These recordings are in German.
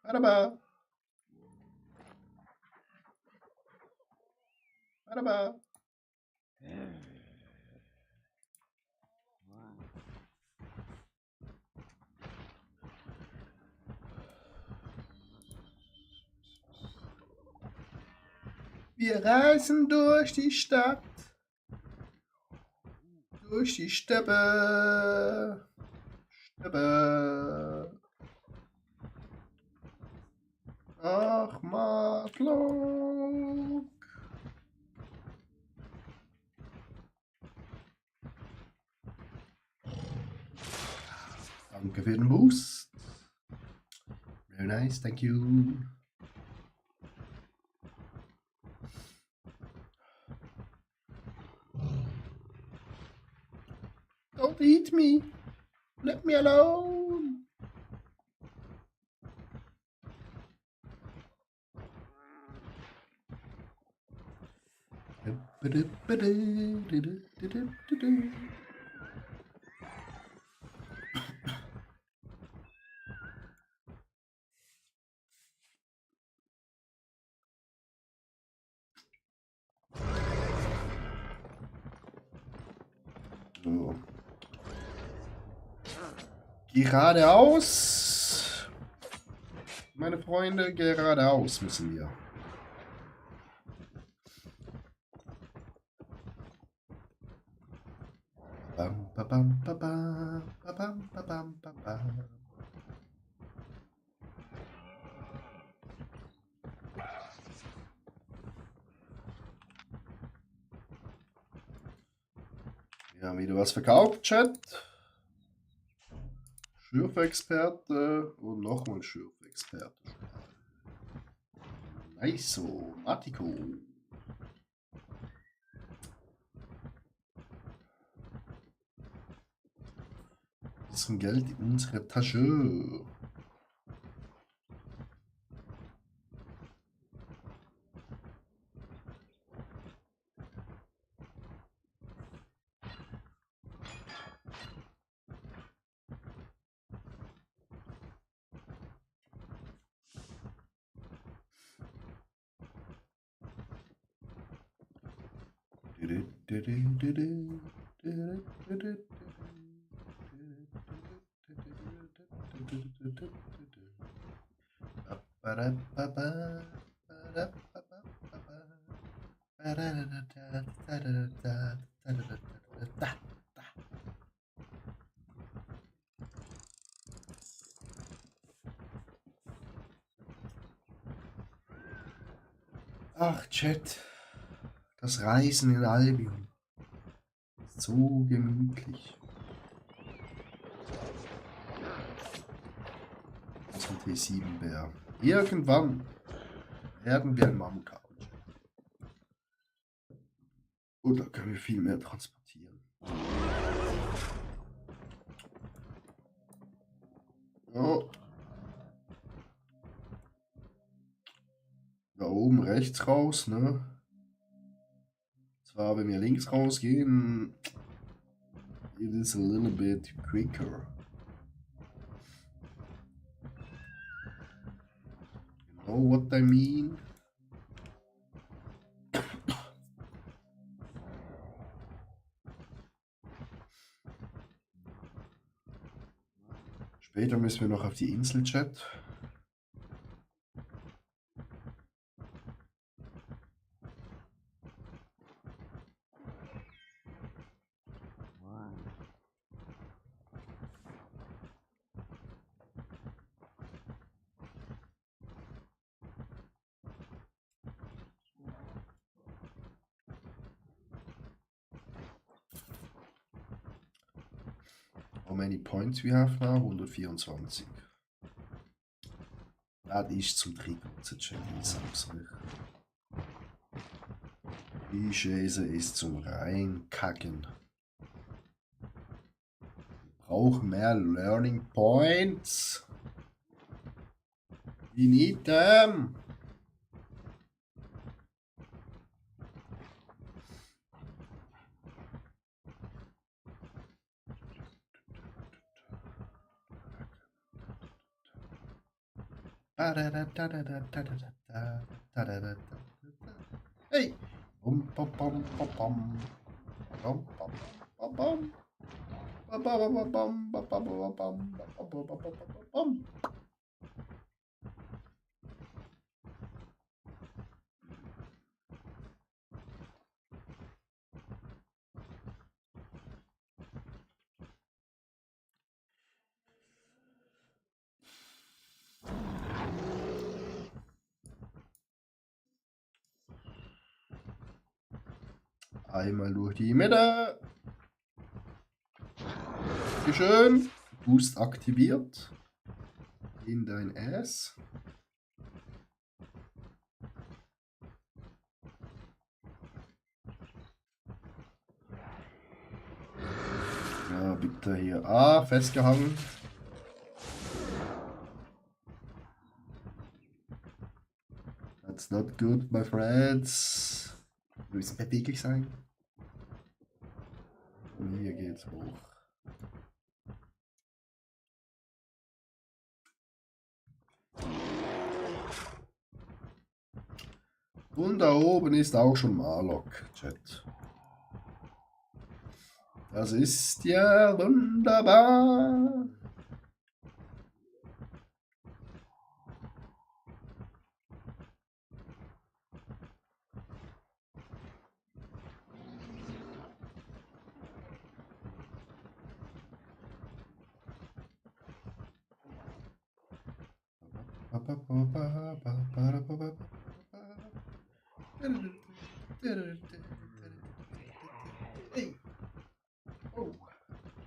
Badaba. Badaba. Wir reisen durch die Stadt, durch die Steppe, Steppe. Ach, Martlock. Danke für den Boost. Very nice, thank you. Don't eat me. Let me alone. So. Geradeaus. Meine Freunde, geradeaus müssen wir. Bam, ba, bam, ba, ba, ba, bam, ba, bam, ba, ba. Wir haben wieder was verkauft, Chat. Schürfexperte und nochmal Schürfexperte. Nice, so, Matiko. Bisschen Geld in unsere Tasche. Ach, Chat, das Reisen in Albion ist so gemütlich. Das mit T7-Bär. Irgendwann werden wir ein Mammut haben. Und da können wir viel mehr transportieren. Oh. Da oben rechts raus, ne? Zwar, wenn wir links rausgehen, it is a little bit quicker. You know what I mean? Später müssen wir noch auf die Insel, Chat. How many points we have now? 124. Das ist zum Trinken, ich sag's euch. Die Scheiße ist zum Reinkacken. Wir brauchen mehr Learning Points. We need them. Hey! Bum, bum, bum, bum, bum. Bum, bum, bum, bum. Bum, bum, bum, bum, bum, bum, bum, bum, bum, bum, bum, bum, bum. Einmal durch die Mitte. Dankeschön. Boost aktiviert. In dein Ass. Ja, bitte hier. Ah, festgehangen. That's not good, my friends. Wir müssen beweglich sein. Und hier geht's hoch. Und da oben ist auch schon Marlock, Chat. Das ist ja wunderbar. Hey. Oh.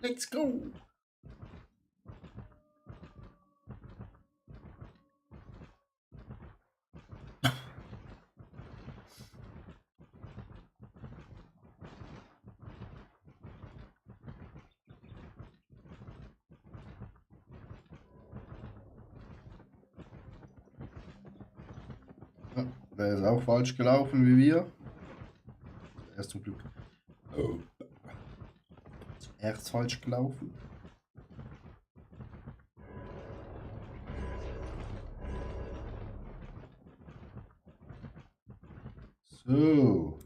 Let's go. Ja, der ist auch falsch gelaufen wie wir. Er ist zum Glück. Oh. Erst falsch gelaufen. So.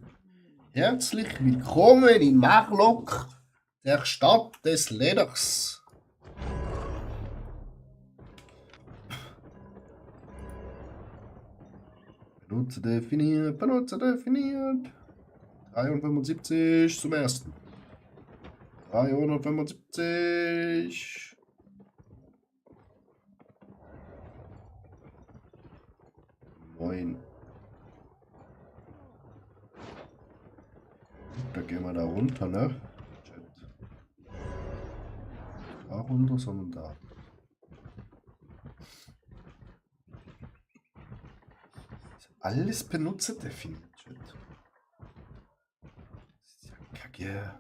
Herzlich willkommen in Marlock, der Stadt des Leders. Benutzer definiert, Benutzer definiert. 375 zum ersten. 375. Moin. Da gehen wir da runter, ne? Da runter, sondern da. Alles Benutzer definiert. Das ist ja kacke. Also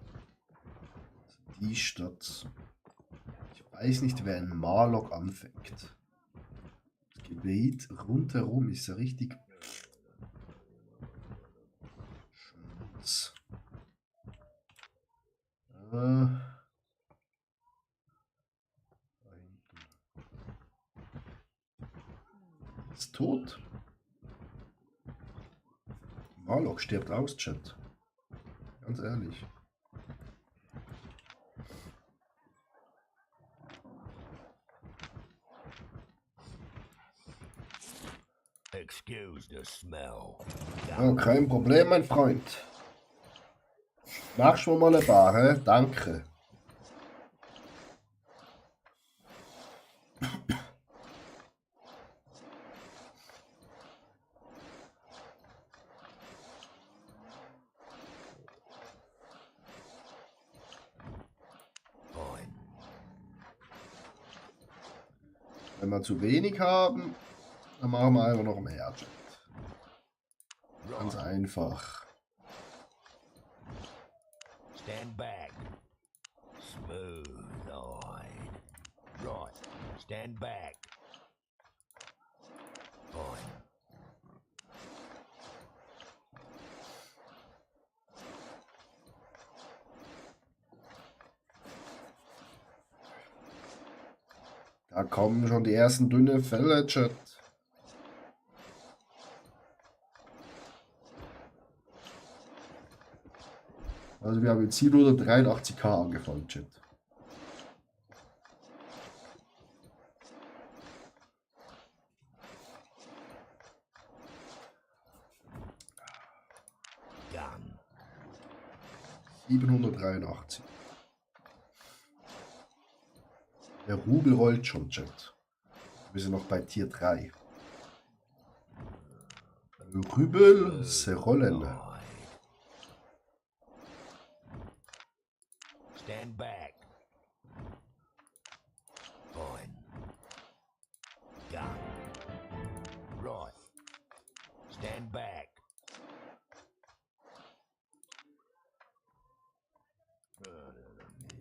die Stadt. Ich weiß nicht, wer in Marlock anfängt. Das Gebiet rundherum ist ja richtig Schmutz. Ist tot. Marlock stirbt aus, Chat. Ganz ehrlich. Excuse the smell. Ja, kein Problem, mein Freund. Machst du mal ein paar, hä? Danke. Wenn wir zu wenig haben, dann machen wir einfach noch mehr. Chat. Ganz einfach. Stand back. Smooth line. Right. Stand back. Fine. Da kommen schon die ersten dünnen Fälle, Chat. Also wir haben jetzt 783k angefangen, Chat. Gun. 783. Der Rubel rollt schon, Chat. Wir sind noch bei Tier 3. Rubel, se rollen. Right. Stand back. Fine. Gun. Right. Stand back.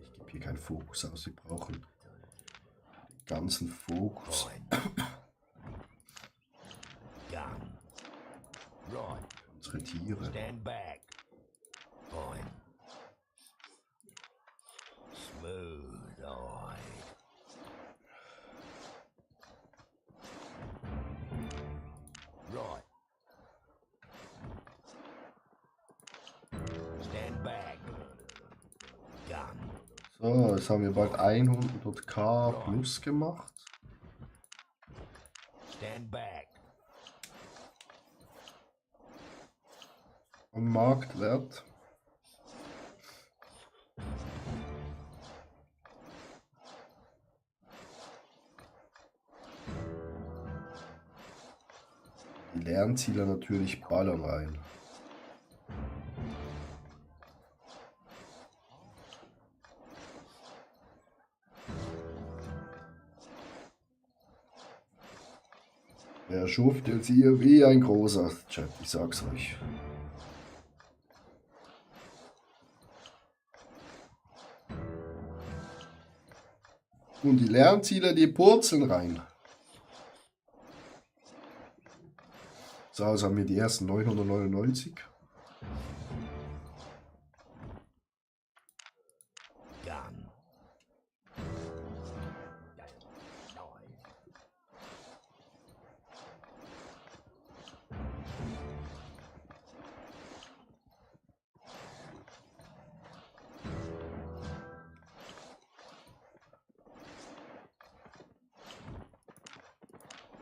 Ich gebe hier keinen Fokus aus. Wir brauchen den ganzen Fokus. Fine. Gun. Right. Unsere Tiere. Stand back. Fine. Smooth eye. Right. Stand back. Gun. So, jetzt haben wir bald 100k plus gemacht. Stand back. Am Marktwert. Die Lernziele natürlich ballern rein. Der schuftet hier wie ein großer Chat, ich sag's euch. Und die Lernziele, die purzeln rein. So, also haben wir die ersten 999. Gun.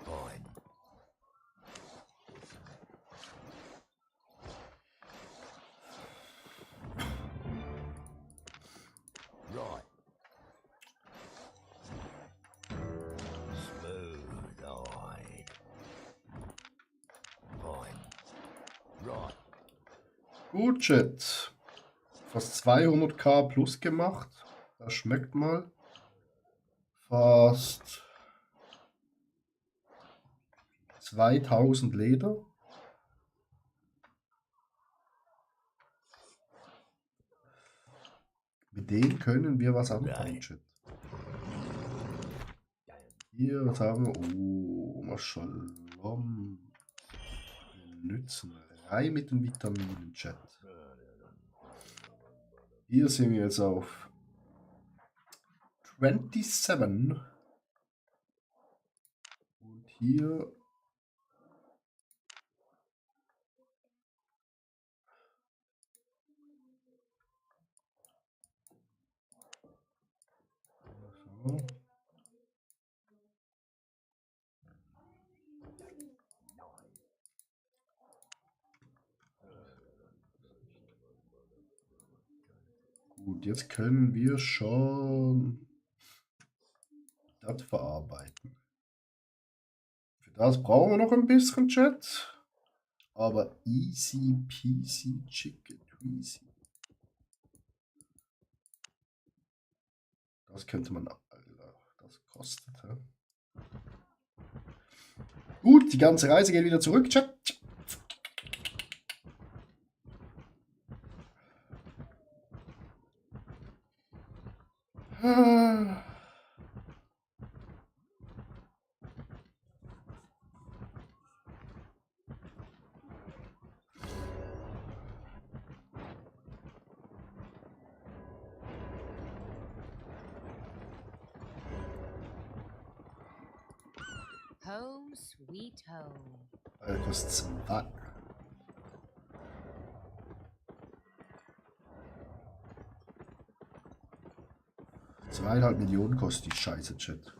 Fine. Right. Smooth eyed. Fine. Right. Gut, Chat. Fast 200k plus gemacht. Das schmeckt mal. Fast 2000 Leder. Mit denen können wir was anfangen, Chat. Hier, was haben wir? Oh, Maschallah. Wir nützen rein mit den Vitaminen, Chat. Hier sind wir jetzt auf 27. Und hier so. Gut, jetzt können wir schon das verarbeiten. Für das brauchen wir noch ein bisschen, Chat. Aber easy peasy chicken tweasy. Das könnte man, Alter, das kostet. Ja. Gut, die ganze Reise geht wieder zurück, Chat. Home sweet home. Kostet 2. 2,5 Millionen kostet die Scheiße, Chat.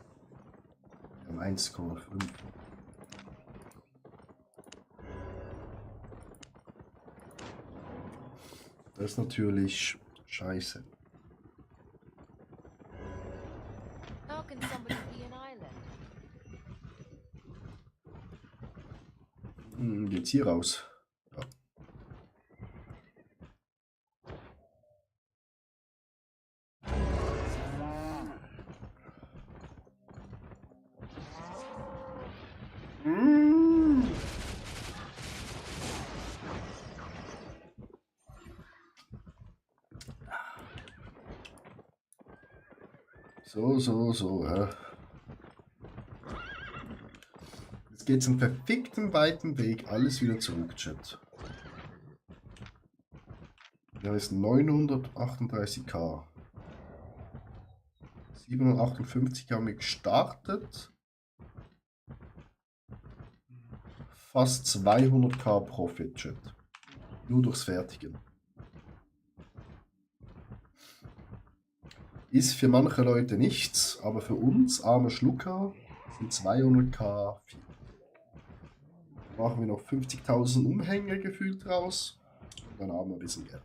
Wir haben 1,5. Das ist natürlich scheiße. How can somebody be an island? Geht's hier raus? Ja. So, ja. Jetzt geht's einen verfickten weiten Weg, alles wieder zurück, Chat. Da ist 938k. 758 haben wir gestartet. Fast 200k Profit, Chat. Nur durchs Fertigen. Ist für manche Leute nichts, aber für uns, arme Schlucker, sind 200k viel. Machen wir noch 50.000 Umhänge gefühlt raus. Und dann haben wir ein bisschen Geld.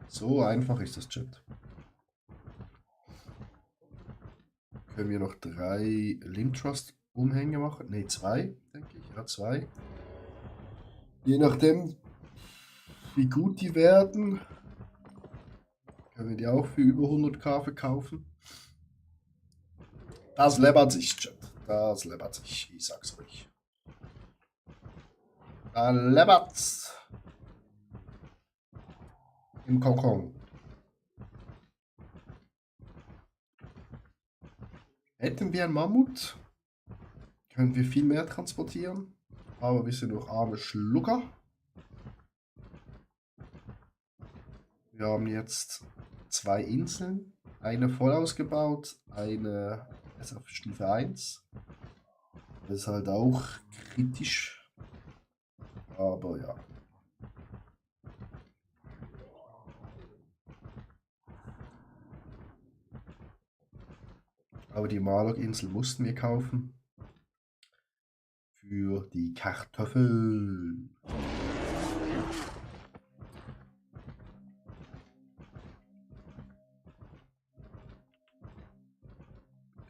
So einfach ist das, Chat. Können wir noch 3 Lintrust Umhänge machen? Ne, 2, denke ich. Ja, 2. Je nachdem, wie gut die werden, können wir die auch für über 100k verkaufen. Das läppert sich, Chat. Das läppert sich, ich sag's euch. Da läppert's. Im Kokon. Hätten wir einen Mammut, können wir viel mehr transportieren. Aber wir sind noch arme Schlucker. Wir haben jetzt 2 Inseln. Eine voll ausgebaut, eine ist auf Stufe 1. Das ist halt auch kritisch. Aber ja. Aber die Malok-Insel mussten wir kaufen. Für die Kartoffeln.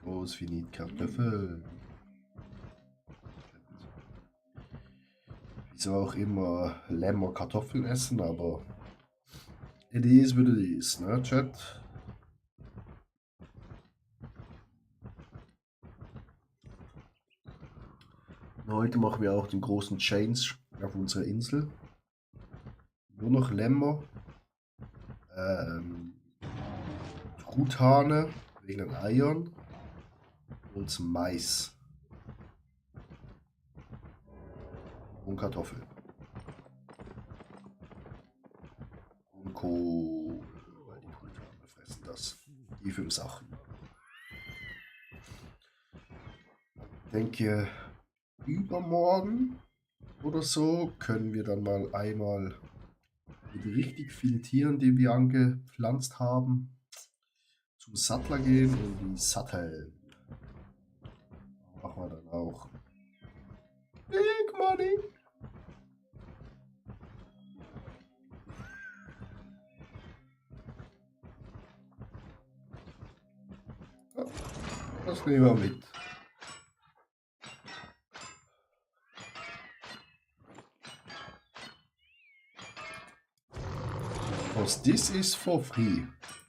Groß wie nicht Kartoffeln. Wieso auch immer Lämmer Kartoffeln essen, aber it is what it is, ne, Chat? Heute machen wir auch den großen Change auf unserer Insel. Nur noch Lämmer, Truthahne wegen den Eiern und Mais und Kartoffeln und Kohl, weil die Truthahne fressen das. Die 5 Sachen. Ich denke, übermorgen oder so können wir dann mal einmal mit richtig vielen Tieren, die wir angepflanzt haben, zum Sattler gehen und die satteln. Machen wir dann auch. Big Money! Ja, das nehmen wir mit. Was this is for free.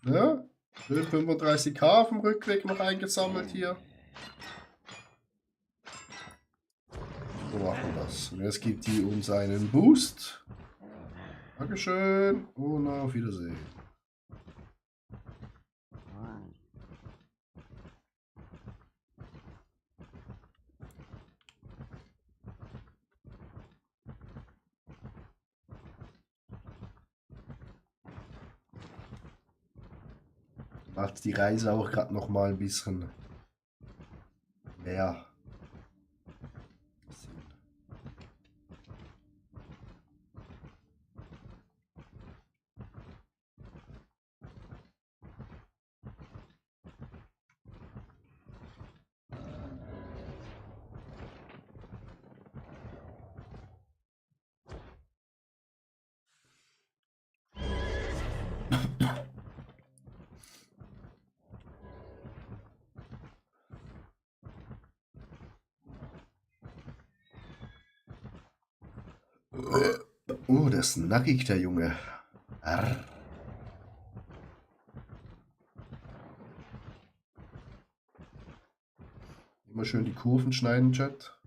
Ja? Schön 35k auf dem Rückweg noch eingesammelt hier. So machen wir das. Und jetzt gibt die uns einen Boost. Dankeschön und auf Wiedersehen. macht die Reise auch gerade noch mal ein bisschen mehr Sinn. Oh, der ist nackig, der Junge. Arr. Immer schön die Kurven schneiden, Chat.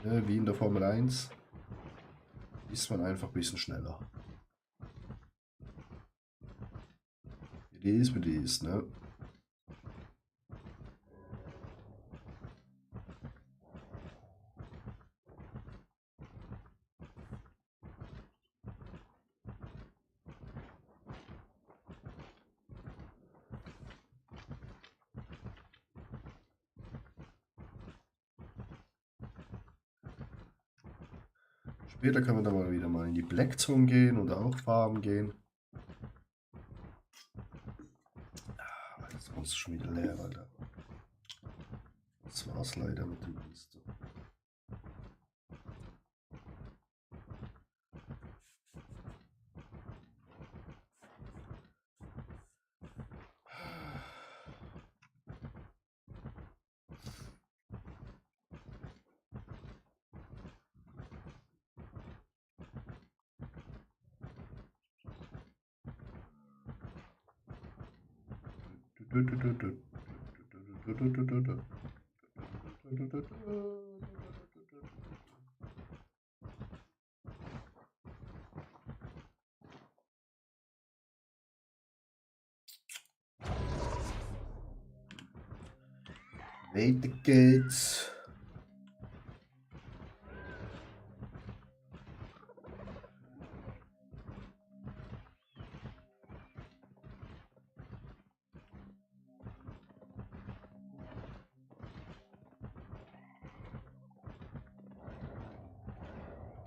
Ja, wie in der Formel 1. Ist man einfach ein bisschen schneller. Wie die ist, ne? Später können wir dann mal wieder mal in die Black Zone gehen und auch farmen gehen. Das ist uns schon wieder leer, Alter. Das war's leider mit dem Monster. Weiter geht's.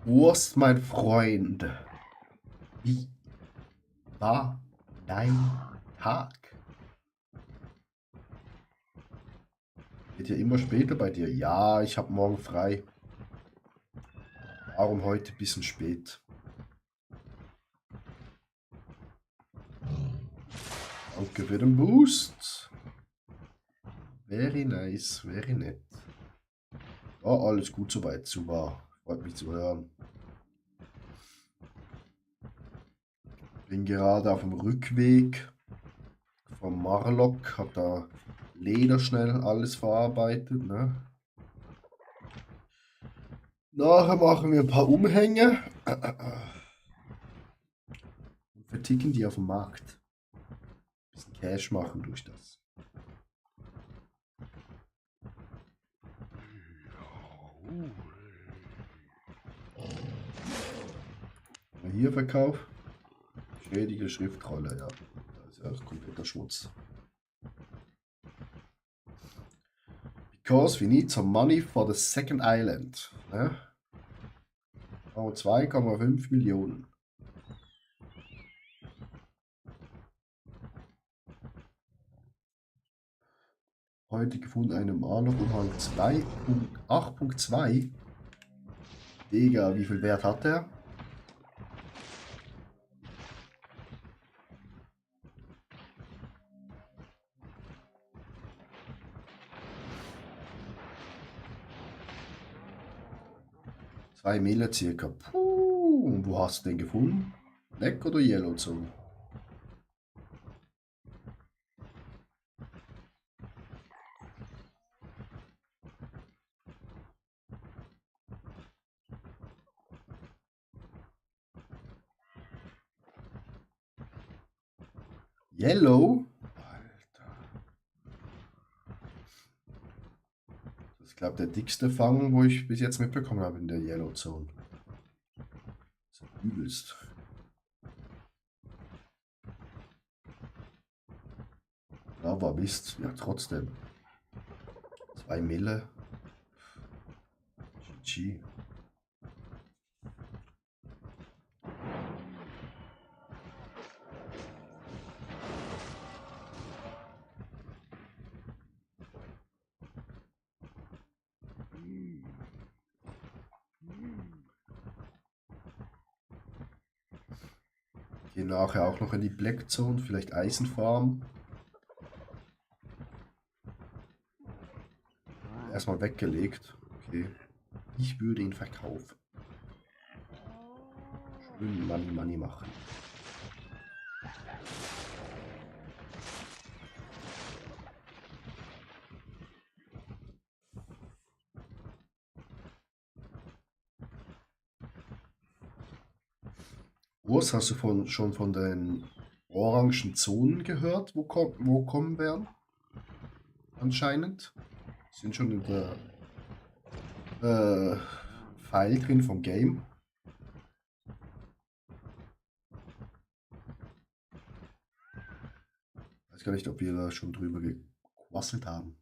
Wurst, mein Freund. Wie war dein Tag? Wird ja immer später bei dir. Ja, ich habe morgen frei. Darum heute ein bisschen spät. Danke für den Boost. Very nice, very nett. Oh, alles gut soweit, super. Freut mich zu hören. Bin gerade auf dem Rückweg vom Marlock, habe da Leder schnell alles verarbeitet. Ne? Nachher machen wir ein paar Umhänge und verticken die auf dem Markt. Ein bisschen Cash machen durch das. Hier Verkauf. Schädige Schriftrolle, ja. Das ist ja kompletter Schmutz. Because we need some money for the second island. Ne? 2,5 Millionen. Heute gefunden eine Marlock Umhang 8.2. Digga, wie viel Wert hat der? Mille circa. Puh, und wo hast du den gefunden? Black oder Yellow Zone? Yellow? Alter. Das ist, glaube ich, der dickste Fang, wo ich bis jetzt mitbekommen habe in der Yellow Zone. Das ist übelst. Aber Mist, ja trotzdem. 2 Mille. GG. Gehen nachher auch noch in die Black Zone, vielleicht Eisenfarm. Erstmal weggelegt. Okay. Ich würde ihn verkaufen. Schön Money machen. Urs, hast du schon von den orangen Zonen gehört, wo kommen werden? Anscheinend. Sind schon in der File drin vom Game. Weiß gar nicht, ob wir da schon drüber gequasselt haben.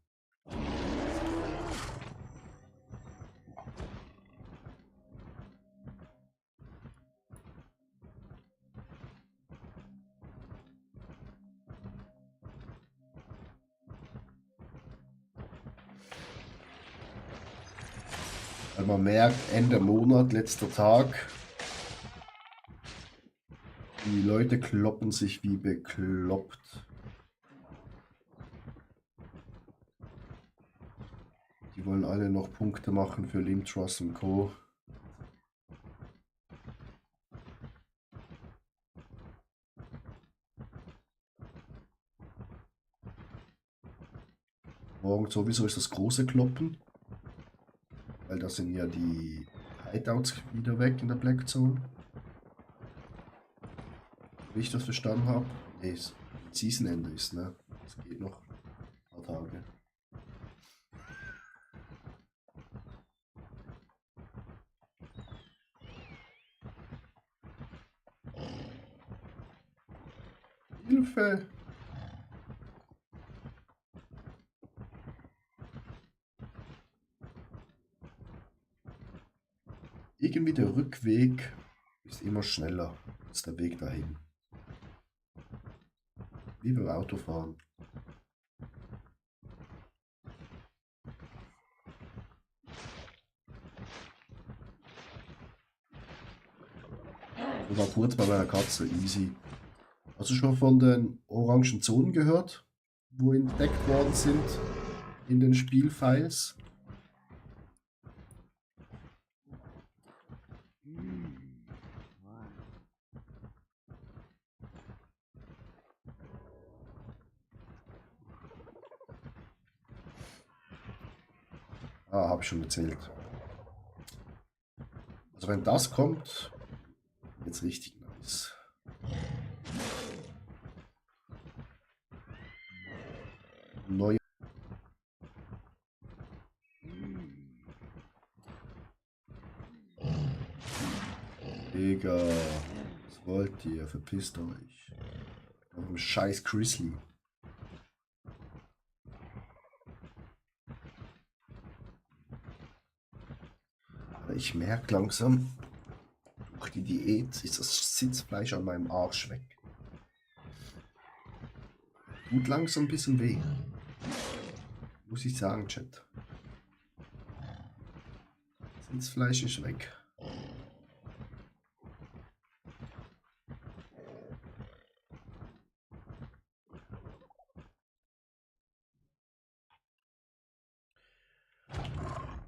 Weil man merkt, Ende Monat, letzter Tag, die Leute kloppen sich wie bekloppt. Die wollen alle noch Punkte machen für Limtrust und Co. Morgen sowieso ist das große Kloppen. Weil da sind ja die Hideouts wieder weg in der Black Zone. Wie ich das verstanden habe. Nee, Seasonende ist, ne? Das geht noch ein paar Tage. Hilfe! Irgendwie der Rückweg ist immer schneller als der Weg dahin. Wie beim Autofahren. Ich war kurz bei meiner Katze, easy. Hast du schon von den orangen Zonen gehört, wo entdeckt worden sind in den Spielfiles? Ah, habe ich schon erzählt. Also wenn das kommt, jetzt richtig nice. Neue. Digga, was wollt ihr? Verpisst euch. Auf dem scheiß Grizzly. Aber ich merke langsam, durch die Diät ist das Sitzfleisch an meinem Arsch weg. Tut langsam ein bisschen weh. Muss ich sagen, Chat. Sitzfleisch ist weg.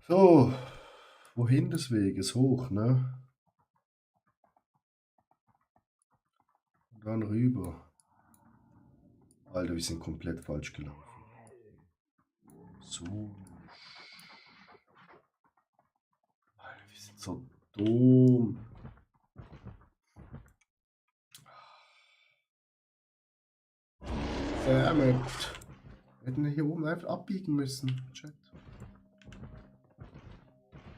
So, wohin des Weges? Hoch, ne? Und dann rüber. Alter, wir sind komplett falsch gelaufen. So. Alter, wir sind so dumm. Damit. Wir hätten hier oben einfach abbiegen müssen. Chat.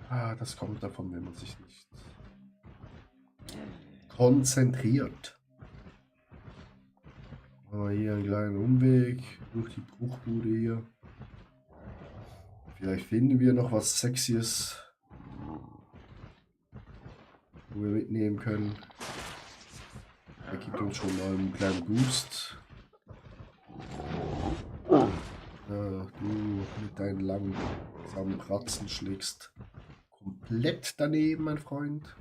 Ah, das kommt davon, wenn man sich nicht konzentriert. Aber hier einen kleinen Umweg durch die Bruchbude hier. Vielleicht finden wir noch was Sexyes, wo wir mitnehmen können. Er gibt uns schon mal einen kleinen Boost. Ja, du mit deinen langen Kratzen schlägst komplett daneben, mein Freund.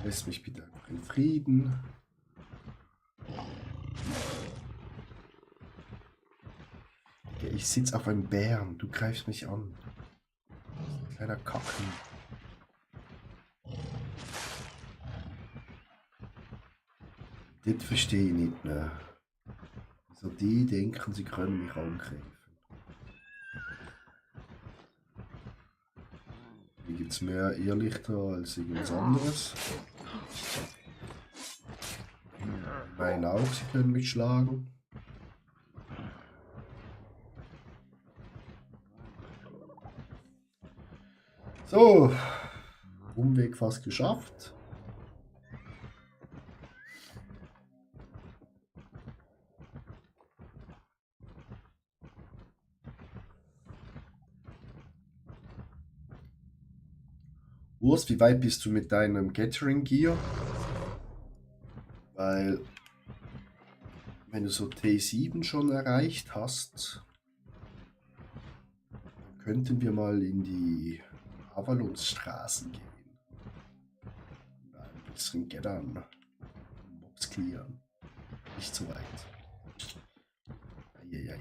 Lässt mich bitte einfach in Frieden. Ich sitze auf einem Bären, du greifst mich an. Kleiner Kacken. Das verstehe ich nicht mehr. Also die denken, sie können mich angreifen. Hier gibt es mehr Irrlichter als irgendwas anderes. Nein, auch, sie können mich schlagen. So, Umweg fast geschafft. Urs, wie weit bist du mit deinem Gathering Gear? Weil, wenn du so T7 schon erreicht hast, dann könnten wir mal in die Avalonsstraßen gehen. Ein bisschen Gettern. Mobs clearen. Nicht so weit. Eieieiei.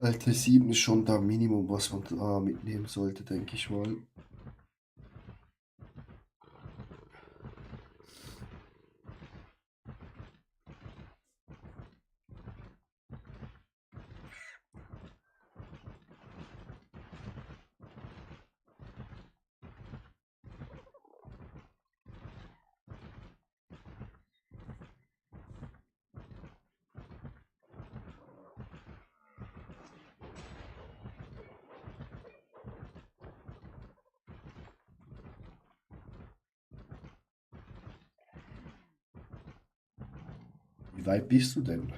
T7 ist schon das Minimum, was man da mitnehmen sollte, denke ich mal. Wie weit bist du denn?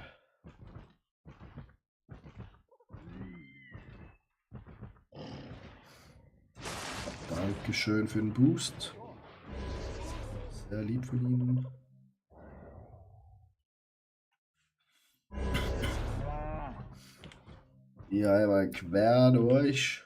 Dankeschön für den Boost. Sehr lieb von Ihnen. Hier einmal quer durch.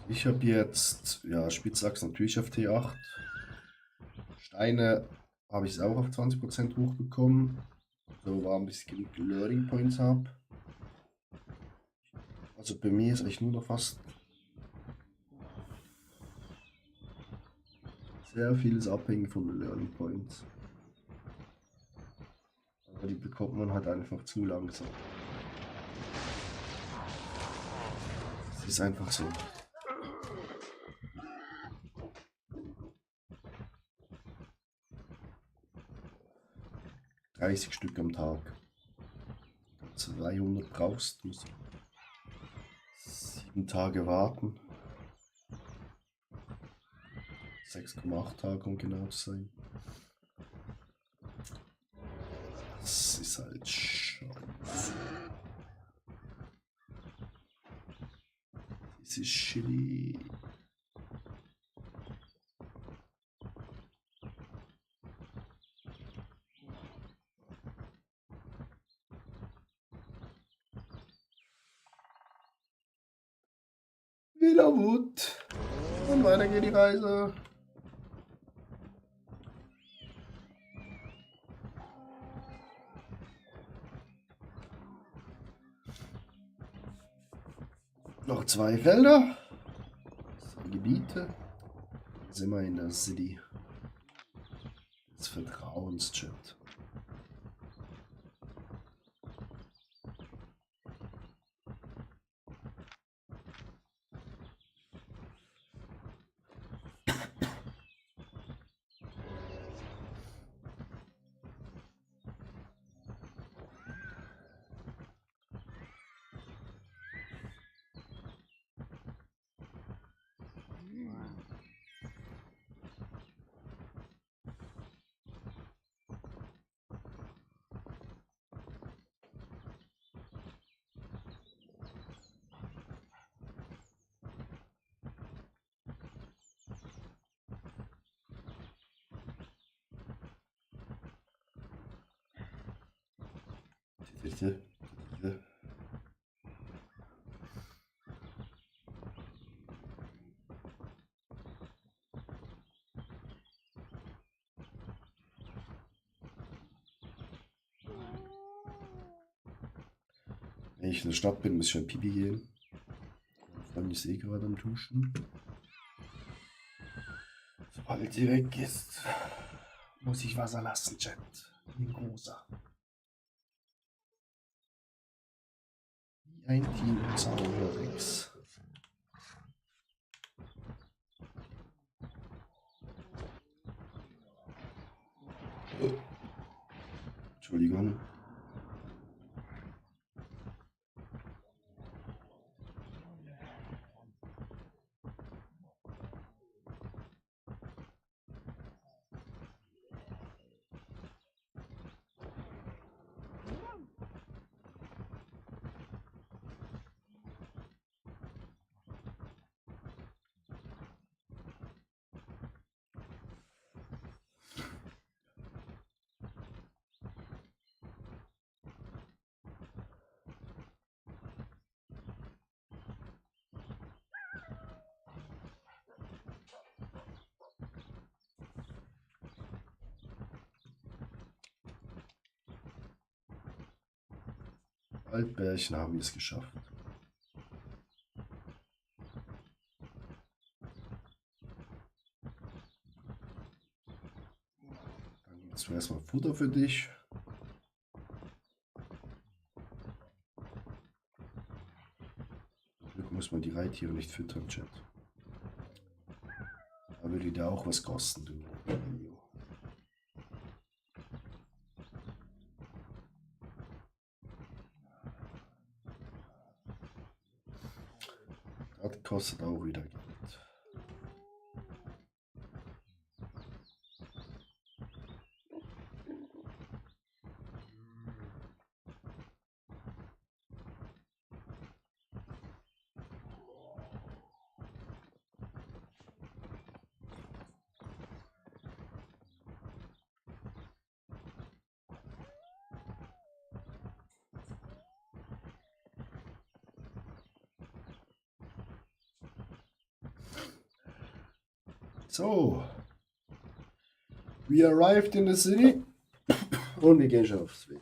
Ich habe jetzt, ja, Spitzachs natürlich auf T8. Steine habe ich es auch auf 20% hochbekommen. So warm bis ich genug Learning Points habe. Also bei mir ist eigentlich nur noch fast sehr vieles abhängig von den Learning Points. Aber die bekommt man halt einfach zu langsam. Es ist einfach so. 30 Stück am Tag. 200 brauchst du. 7 Tage warten. 6,8 Tage, um genau zu sein. Das ist halt scheiße. Das ist shitty. Wieder Wut. Und weiter geht die Reise. Noch 2 Felder. 2 Gebiete. Jetzt sind wir in der City des Vertrauens, Chat. Bitte. Bitte. Wenn ich in der Stadt bin, muss ich schon Pipi gehen. Mein Freund ist eh gerade am Duschen. Sobald sie weg ist, muss ich Wasser lassen, Chat. In großer. Wie ein Team im Zauberrex. Entschuldigung. Waldbärchen haben wir es geschafft. Dann gibt es erstmal Futter für dich. Zum Glück muss man die Reittiere nicht füttern, Chat. Da würde dir auch was kosten, du. Das kostet auch wieder Geld. So, we arrived in the city und wir gehen schon aufs WC.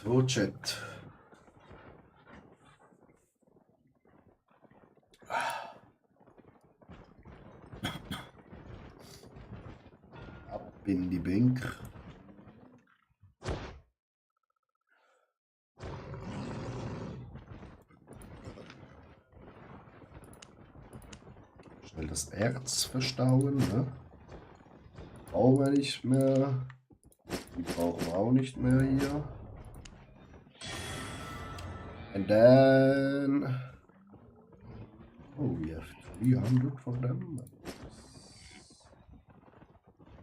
So, Chat. Ab in die Bank. Schnell das Erz verstauen, ne? Brauchen wir nicht mehr. Die brauchen wir auch nicht mehr hier. And then, oh, we have 300 for them.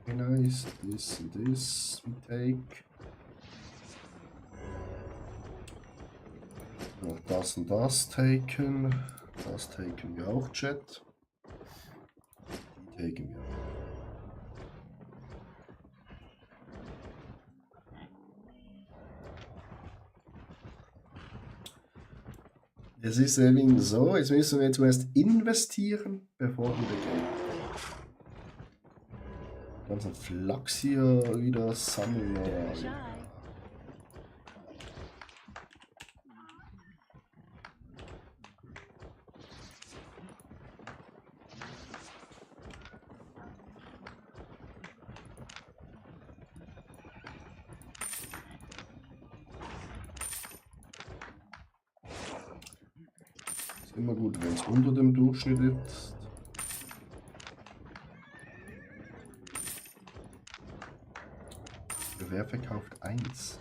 Very nice. This and this we take. Noch das und das taken. Das taken wir auch, Chat. Die taken wir. Es ist eben so, jetzt müssen wir zuerst investieren, bevor wir gehen. ganzen Flachs hier wieder sammeln. Oder? Shy. Ist immer gut, wenn es unter dem Durchschnitt ist. Wer verkauft 1?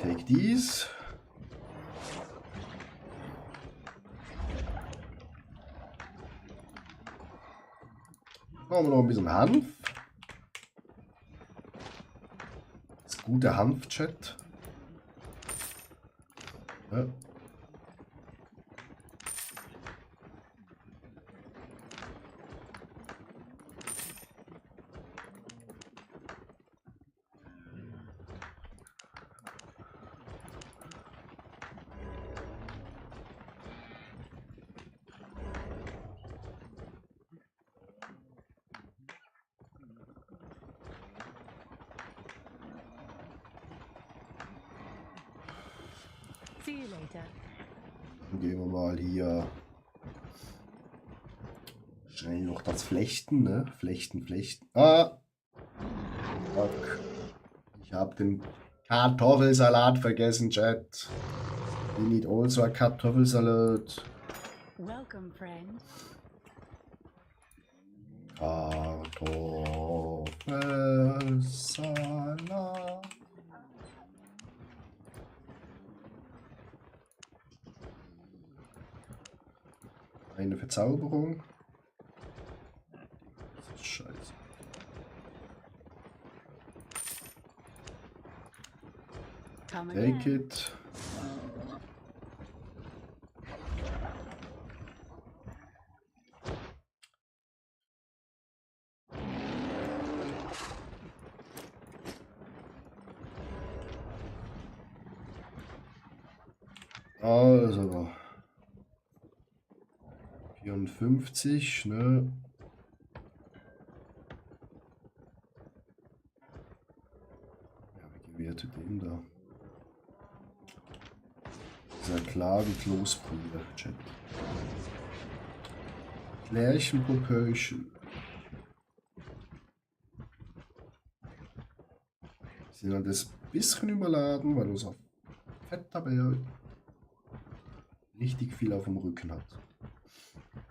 Take these. Machen wir noch ein bisschen Hanf. Das gute Hanf-Chat. Ja. See you later. Dann gehen wir mal hier schnell noch das Flechten, ne? Flechten. Ah! Fuck. Ich habe den Kartoffelsalat vergessen, Chat. We need also a Kartoffelsalat. Welcome, friend. Kartoffelsalat. Eine Verzauberung. Das ist scheiße. Come Take again. it. Also 54, ne? Ja, wie gehen wir zu dem da? Ist ja klar, wie Kloßbrüder, Chat. Klärchenpropöchen. Sind halt das bisschen überladen, weil unser Fetttabelle richtig viel auf dem Rücken hat.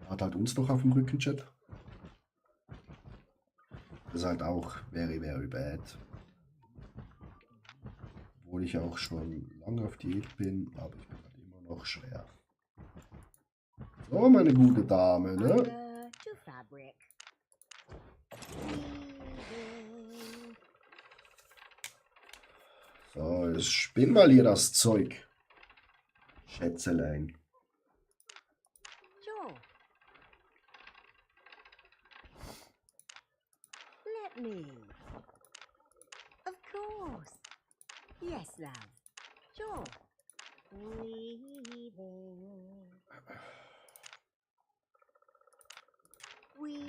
Hat halt uns noch auf dem Rücken, Chat. Das ist halt auch very, very bad. Obwohl ich auch schon lange auf Diät bin, aber ich bin halt immer noch schwer. So, meine gute Dame, ne? Under to fabric. Weaving. So, jetzt spinn mal hier das Zeug. Schätzelein. Sure. Let me. Of course. Yes, love. Sure. Weaving.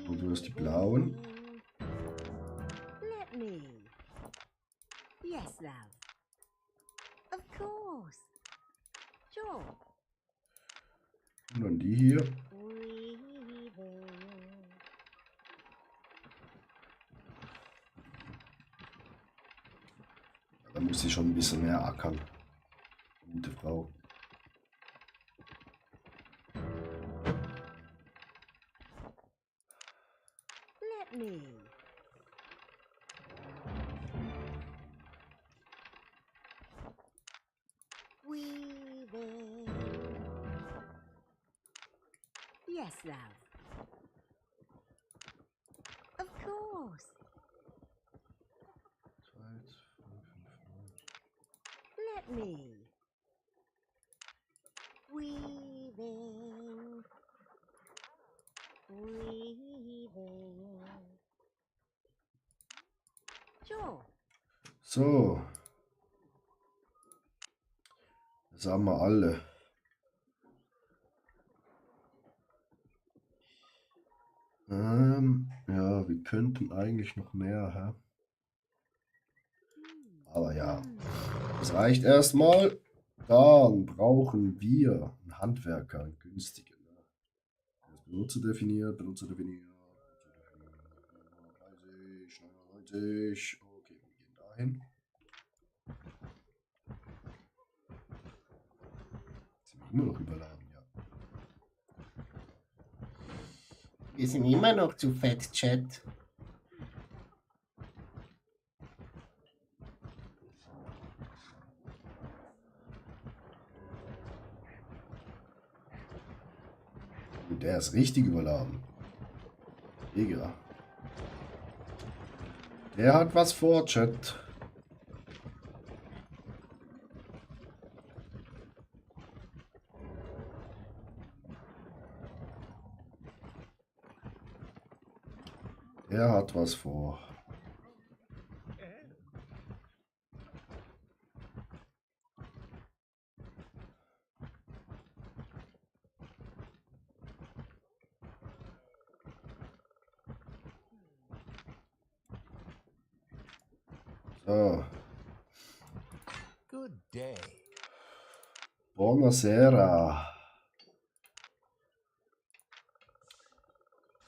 Und du hast die blauen. Let me. Yes, love. Of course. Sure. Und dann die hier. Weaving. Da muss ich schon ein bisschen mehr ackern. Gute Frau. Let me. Weaving. Yes, love. Of course. Let me. Weaving. Weaving. Sure. So. Das haben wir alle. Ja, wir könnten eigentlich noch mehr, hä? Aber ja, das reicht erstmal. Dann brauchen wir einen Handwerker, einen günstigen. Ne? Benutzer definiert, Benutzer definiert. 30, 99. Okay, wir gehen dahin. Sind wir immer noch überladen, ja. Wir sind immer noch zu fett, Chat. Der ist richtig überladen. Digga. Der hat was vor, Chat. Der hat was vor. So. Good day. Buonasera.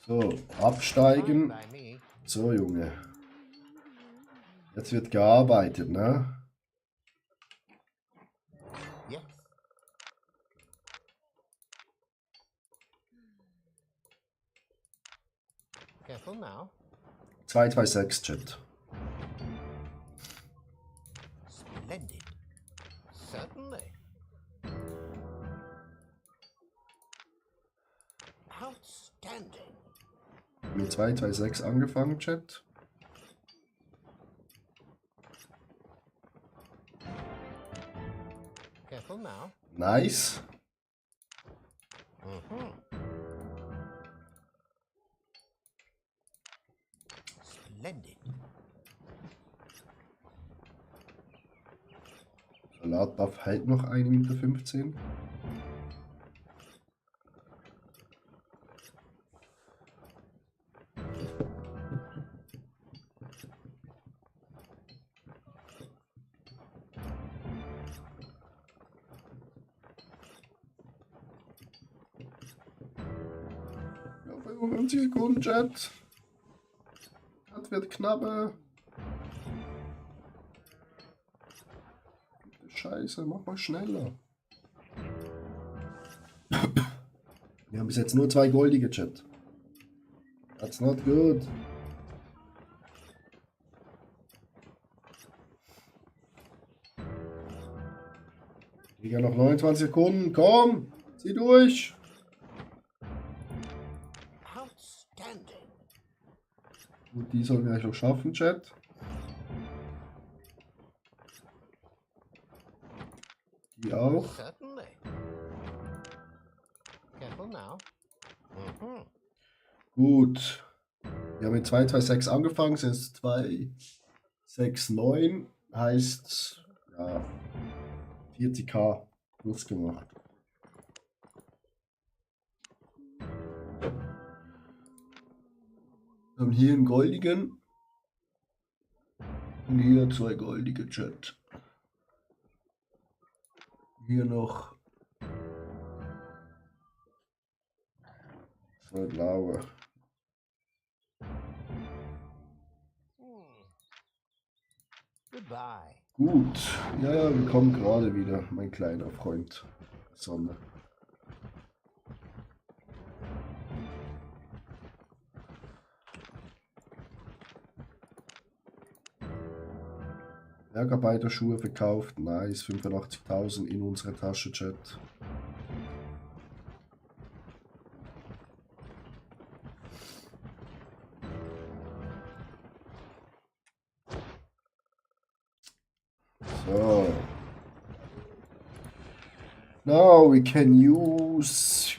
So, absteigen. Fine by me. So, Junge. Jetzt wird gearbeitet, ne? Yes. Careful now. 226, Chat. Splendid. Certainly. Outstanding. Mit 226 angefangen, Chat. Careful now. Nice. Mm-hmm. Splendid. Salatbuff hält noch 1,15 Meter. Ja, 55 Sekunden, Chat. Das wird knappe. Scheiße, mach mal schneller. Wir haben bis jetzt nur 2 goldige, Chat. That's not good. Digga, noch 29 Sekunden. Komm, zieh durch. Outstanding. Gut, die sollen wir eigentlich noch schaffen, Chat. Die auch. Certainly. Careful now. Mm-hmm. Gut. Wir haben mit 226 angefangen, sind es 269. Heißt, ja, 40k plus gemacht. Wir haben hier einen goldigen. Und hier 2 goldige, Chat. Hier noch 2 blaue. Goodbye. Gut. Ja, ja, wir kommen gerade wieder, mein kleiner Freund. Sonne. Bergarbeiterschuhe verkauft. Nice. 85.000 in unsere Tasche, Chat. So. Now we can use.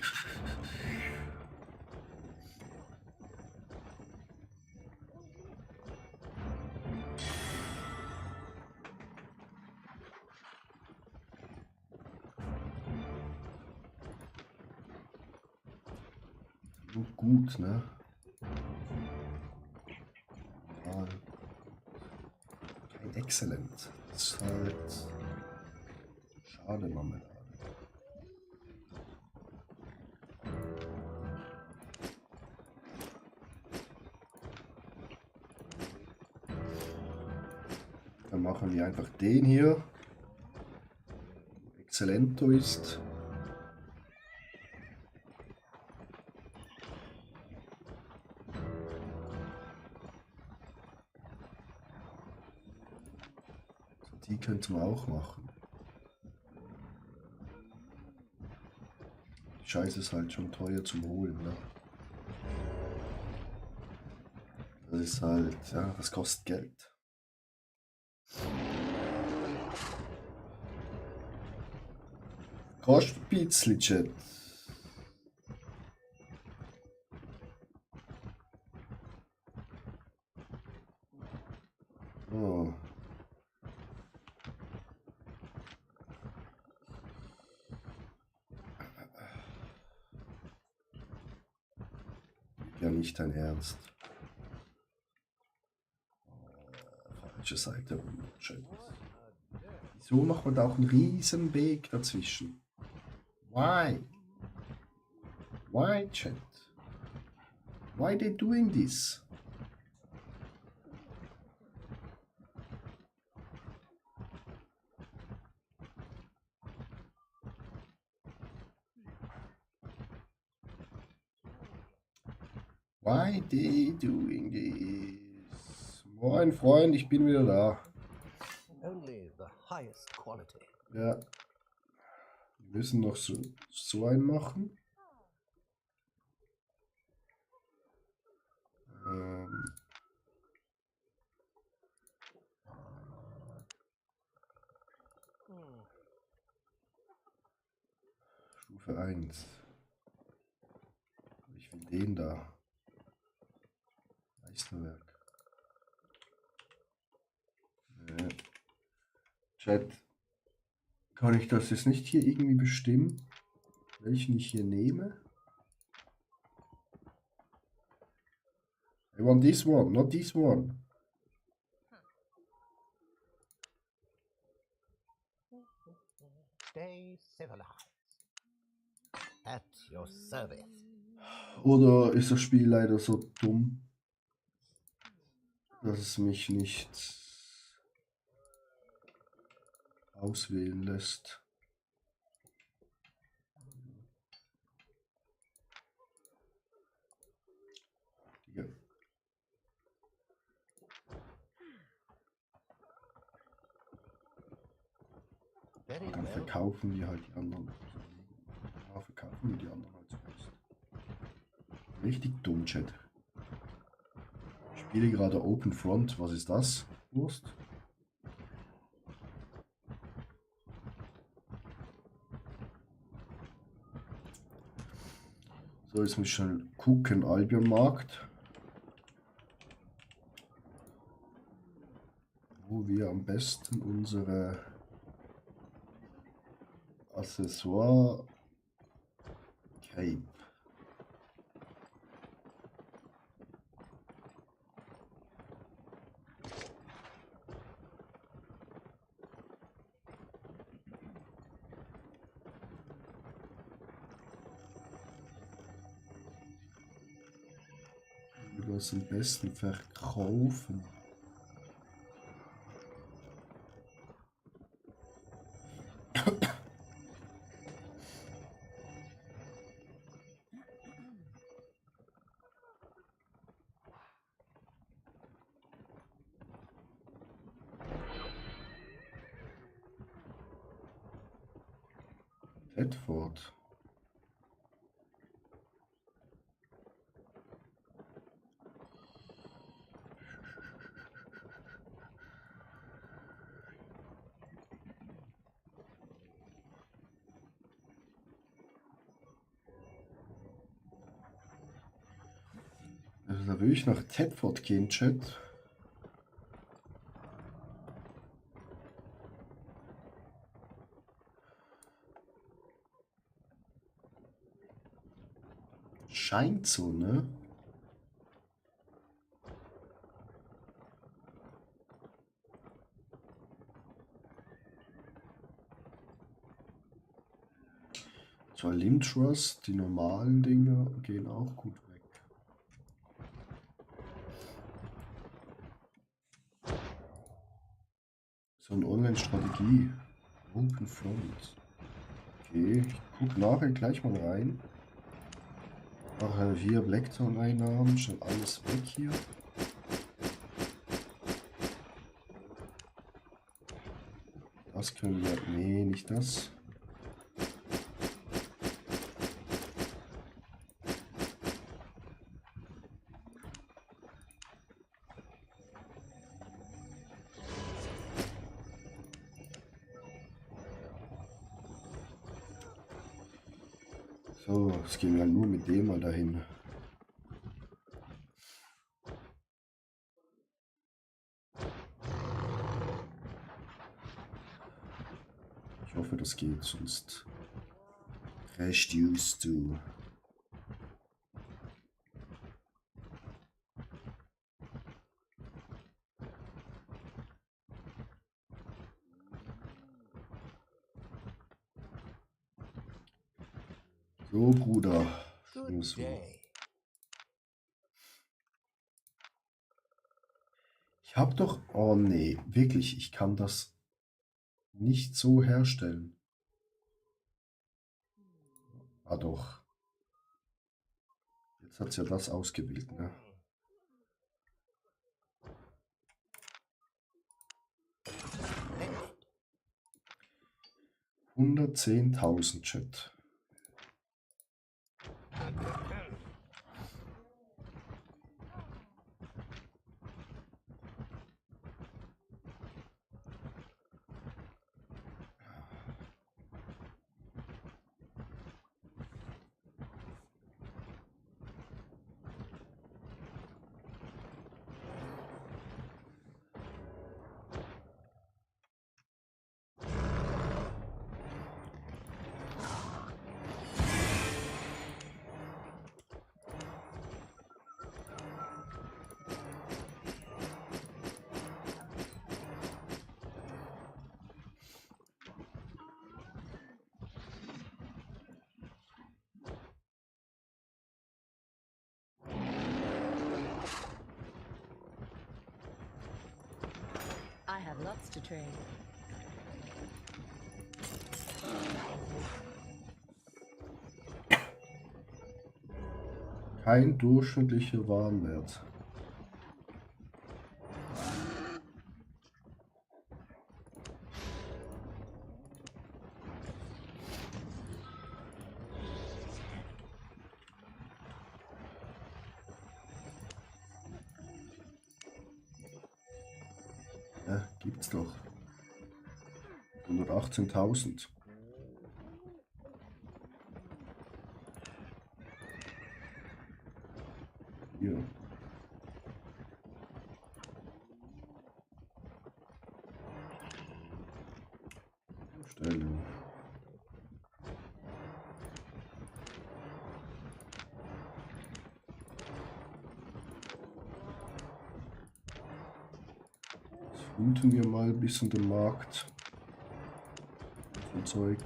Nur gut, ne? Ja, kein Exzellent. Das ist halt schade, Marmelade. Dann machen wir einfach den hier. Exzellento ist. Die könnte man auch machen. Die Scheiße ist halt schon teuer zum Holen, ne? Das ist halt, ja, das kostet Geld. Kostet ein bisschen, Chat. Oh. Ja, nicht dein Ernst. Oh, falsche Seite. Chat. Wieso macht man da auch einen riesen Weg dazwischen? Why? Why, Chat? Why they doing this? Why they doing this? Moin Freund, ich bin wieder da. Only the highest quality. Ja. Wir müssen noch so einen machen. Stufe 1. Ich will den da. Meisterwerk. Chat. Kann ich das jetzt nicht hier irgendwie bestimmen, welchen ich hier nehme? I want this one, not this one. Stay civilized. At your service. Oder ist das Spiel leider so dumm, dass es mich nicht auswählen lässt? Ja. Very Dann well. verkaufen wir halt die anderen. Ja, verkaufen wir die anderen halt zuerst. Richtig dumm, Chat. Ich spiele gerade Open Front. Was ist das? Wurst? So, jetzt muss ich schon gucken. Albion-Markt. Wo wir am besten unsere Accessoire Cape. Wir das am besten verkaufen. Edford. Also da will ich nach Tedford gehen, Chat. scheint so, ne? Zwar Limtrust, die normalen Dinger gehen auch gut weg. So eine Online-Strategie. Open Front. Okay, ich guck nachher gleich mal rein. Ach, hier Blacktown-Einnahmen, schon alles weg hier. Das können wir. Nee, nicht das. So, es ging halt nur mit dem mal dahin. Ich hoffe, das geht, sonst crasht du. So, Bruder. Schön Good so. day. Ich hab doch. Oh nee, wirklich, ich kann das nicht so herstellen. Ah doch. Jetzt hat es ja das ausgewählt, ne? 110.000 Chat. I have lots to trade. Kein durchschnittlicher Warenwert. Ja, gibt's doch. 118.000. Hier. Stellen. Jetzt unten wir mal ein bisschen den Markt. So Zeug.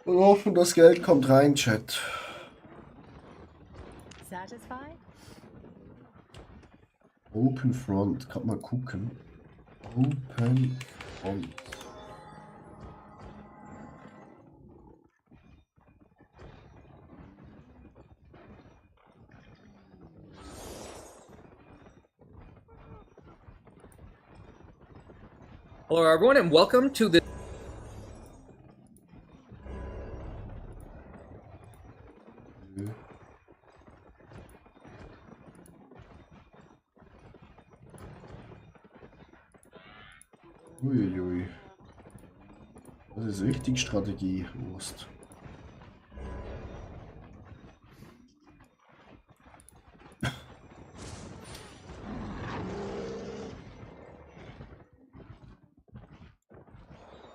Und hoffen, das Geld kommt rein, Chat. Satisfied? Open Front, kann mal gucken. Open Front. Hello, everyone, and welcome to the. Nö. Uiuiui. Das ist richtig Strategie, Wurst.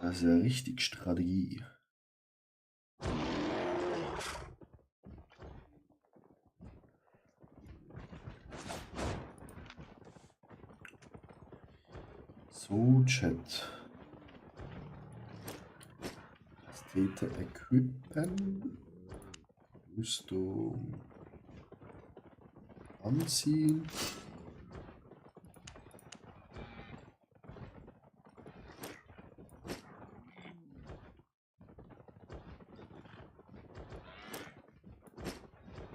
Das ist ja richtig Strategie. So, Chat. Pastete equippen. Rüstung anziehen.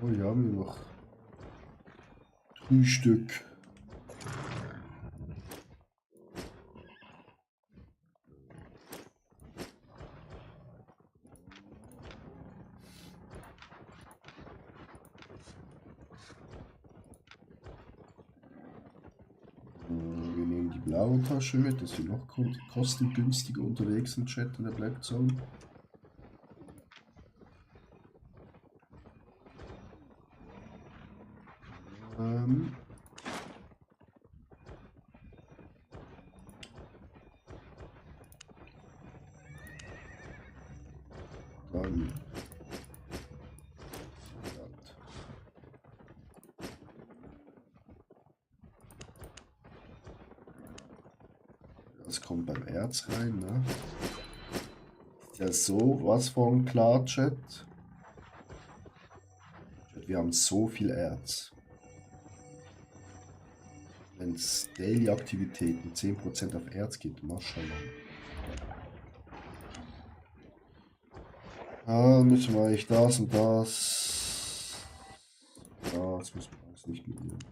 Oh, hier haben wir noch 3 Stück. Wir nehmen die blaue Tasche mit, dass wir noch kostengünstiger unterwegs sind, Chat in der Black Zone. Dann das kommt beim Erz rein, ne? Ist ja so was von klar, Chat. Wir haben so viel Erz. Wenn es Daily-Aktivitäten 10% auf Erz geht, Maschallah. Ah, müssen wir eigentlich das und das. Ja, das müssen wir alles nicht mitnehmen.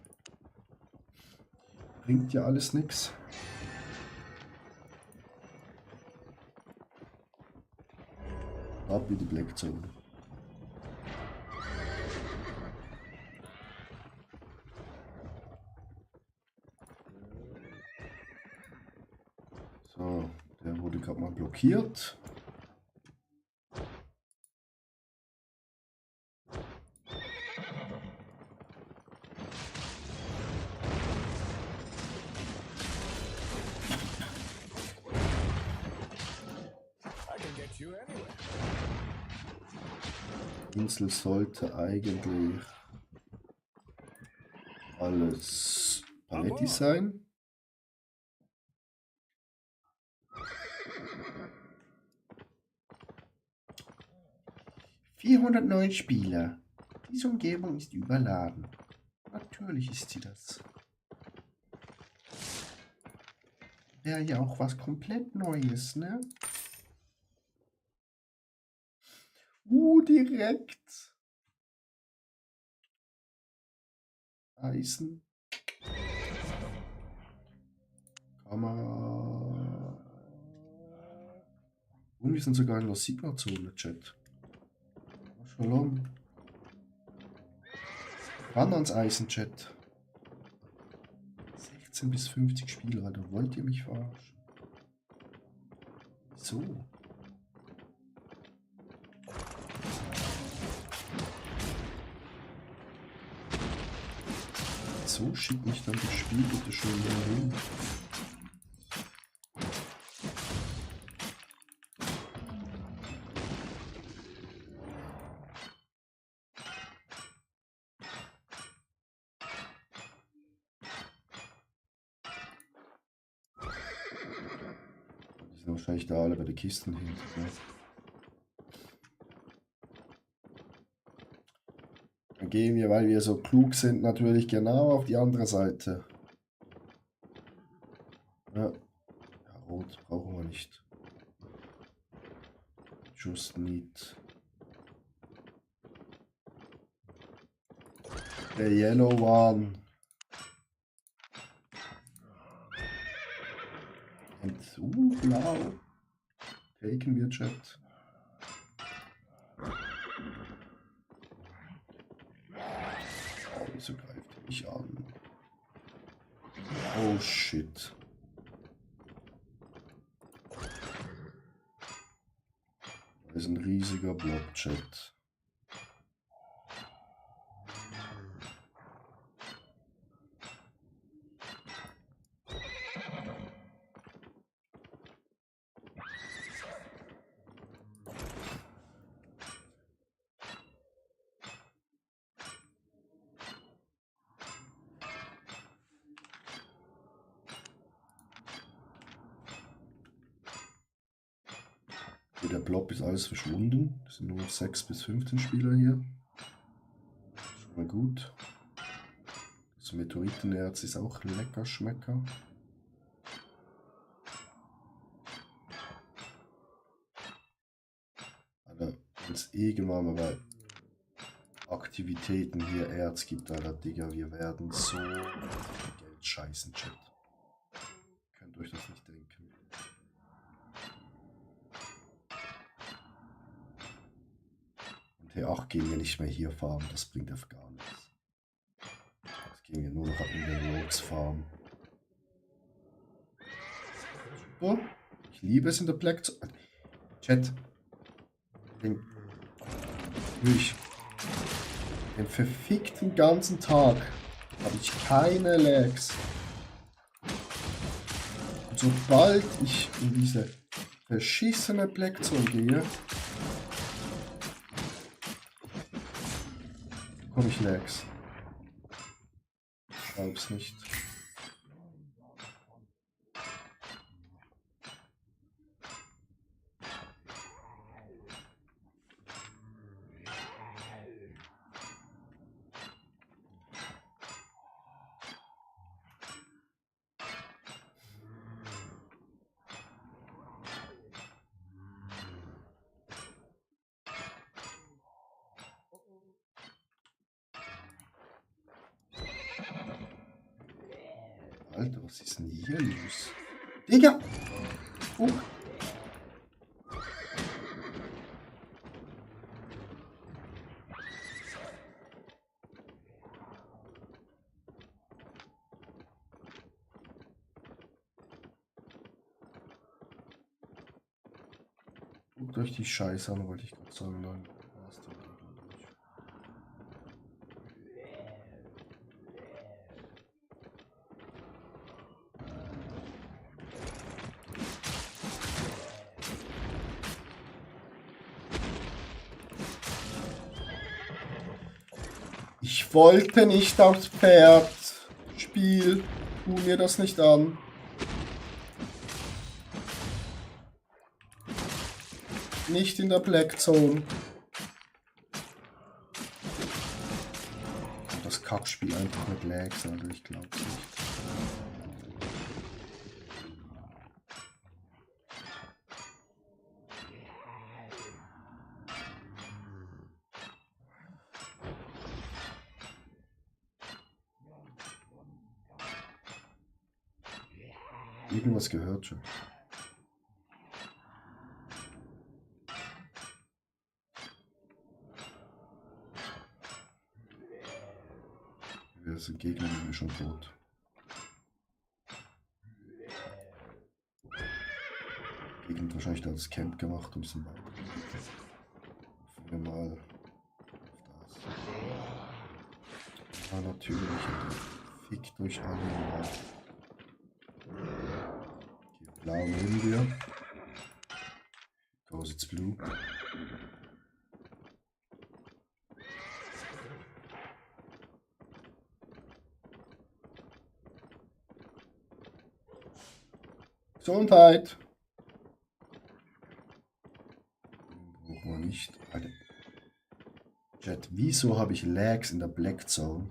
Bringt ja alles nichts. Ab wie die Black Zone. So, der wurde gerade mal blockiert. Die Insel sollte eigentlich alles Paletti sein. ...409 Spieler. Diese Umgebung ist überladen. Natürlich ist sie das. Wäre ja auch was komplett Neues, ne? Direkt. Eisen. Kammer. Und wir sind sogar in der Sigma-Zone, Chat. Shalom. Ran ans Eisen-Chat. 16 bis 50 Spieler, Alter. Wollt ihr mich verarschen? Wieso? So schickt mich dann das Spiel bitte schon wieder hin. Die sind wahrscheinlich da alle bei den Kisten hin. Ne? Dann gehen wir, weil wir so klug sind, natürlich genau auf die andere Seite. Ja, ja, rot brauchen wir nicht. Just need. The yellow one. Und blau. Taken wir, Chat. Oh, wieso greift er mich an? Oh shit. riesiger Blob-Chat. Der Blob ist alles verschwunden. Es sind nur noch 6 bis 15 Spieler hier. Schon mal gut. Das Meteoritenerz ist auch lecker Schmecker. Alter, wenn es irgendwann mal bei Aktivitäten hier Erz gibt, Alter, Digga, wir werden so Geld scheißen, Chat. Könnt euch das nicht denken. T8 gehen wir nicht mehr hier farmen, das bringt auf gar nichts. Jetzt gehen wir nur noch in den Roads farmen. Super. Ich liebe es in der Black Zone. Chat. Den verfickten ganzen Tag habe ich keine Lags. Und sobald ich in diese verschissene Black Zone gehe, bekomme ich Lags. Ich glaub's nicht. Alter, was ist denn hier los? Digga! Oh. Guckt euch die Scheiße an, wollte ich gerade sagen. Dann war's die Gegner durch. Ich wollte nicht aufs Pferd. Spiel, tu mir das nicht an. Nicht in der Black Zone. Das Kackspiel einfach mit Lags, also ich glaube nicht. Irgendwas gehört schon. Wir sind Gegner, die sind schon tot. Gegner hat wahrscheinlich da das Camp gemacht und sind weiter. Hoffen wir mal auf das. Ja, natürlich. Fickt euch alle mal. Okay, blau nehmen wir. Goes it's blue. Gesundheit. Brauchen wir nicht. Alter. Chat, wieso habe ich Lags in der Black Zone?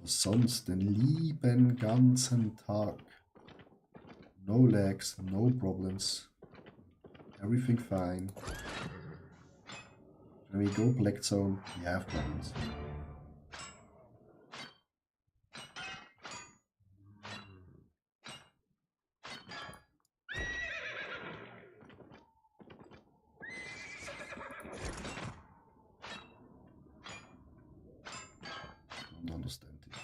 Was sonst den lieben ganzen Tag? No Lags, no problems. Everything fine. When we go Black Zone, we have problems. Understand this.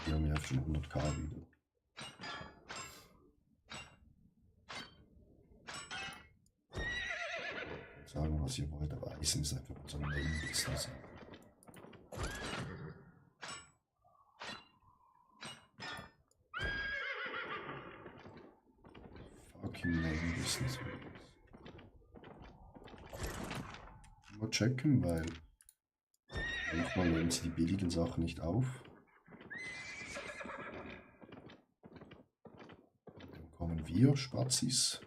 Wir haben ja schon 100k wieder. was ihr wollt, aber Eisen ist einfach unser Main-Business. Fucking Main-Business. Mal checken, weil manchmal nehmen sie die billigen Sachen nicht auf. Dann kommen wir, Spazis,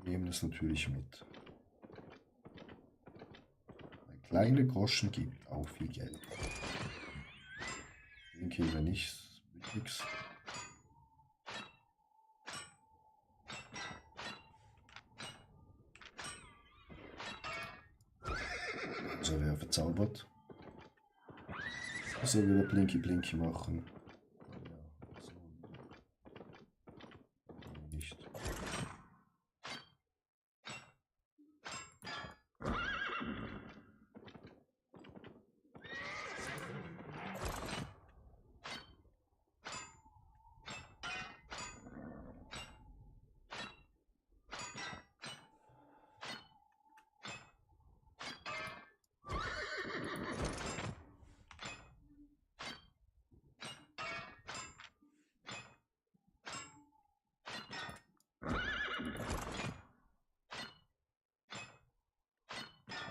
nehmen es natürlich mit. Ein kleiner Groschen gibt auch viel Geld. Den kriegen wir nicht, wird nix. Also wer verzaubert. Also wieder Blinky Blinky machen. Ja, so. Nicht.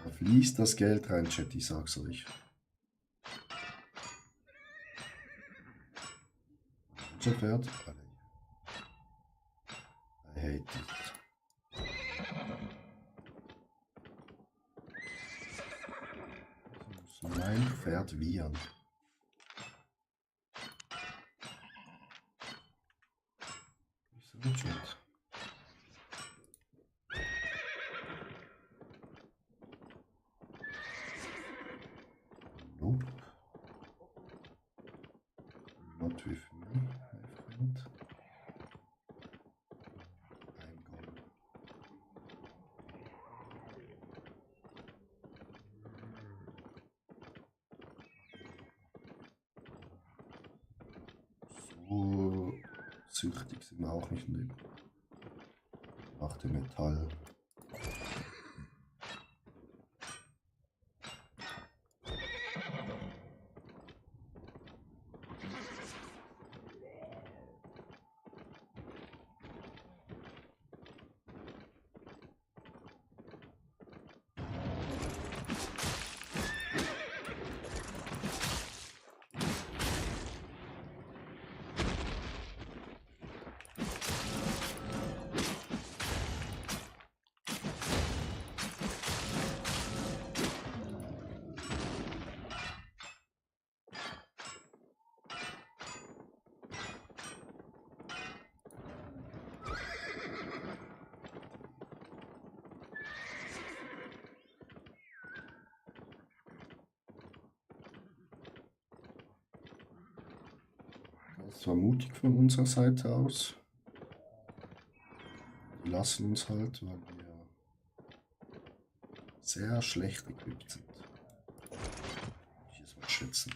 Da fließt das Geld rein, Chat, ich sag's euch. Unser Pferd? I hate it. Das ist mein Pferd wiehern. Wieso, Chat? Nope. Not with me, my friend. I'm gone. So süchtig sind wir auch nicht nach dem Metall. Das war mutig von unserer Seite aus. Wir lassen uns halt, weil wir sehr schlecht equipped sind. Ich es mal schätzen.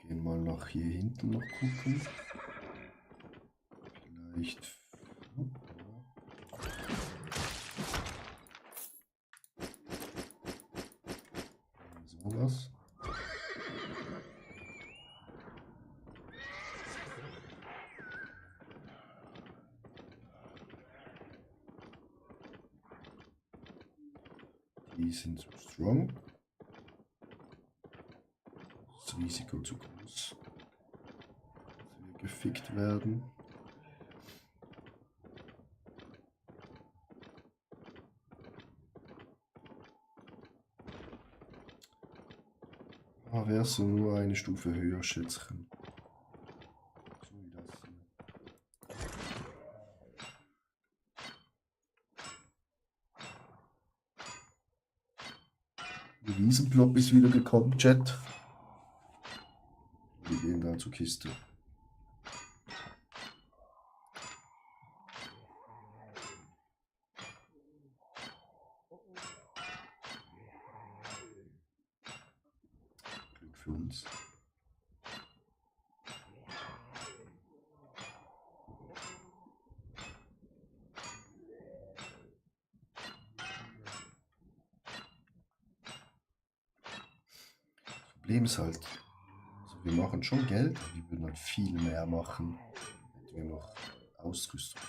Gehen mal nach hier hinten noch gucken. Vielleicht. Sowas. Die sind zu strong. Das Risiko zu groß, dass wir gefickt werden. Ah, wärst du nur eine Stufe höher, Schätzchen. So wie das hier. Riesenplop ist wieder gekommen, Chat. Wir gehen da zur Kiste. Glück für uns. Das Problem ist halt, also wir machen schon Geld, aber wir würden halt viel mehr machen, hätten wir noch Ausrüstung.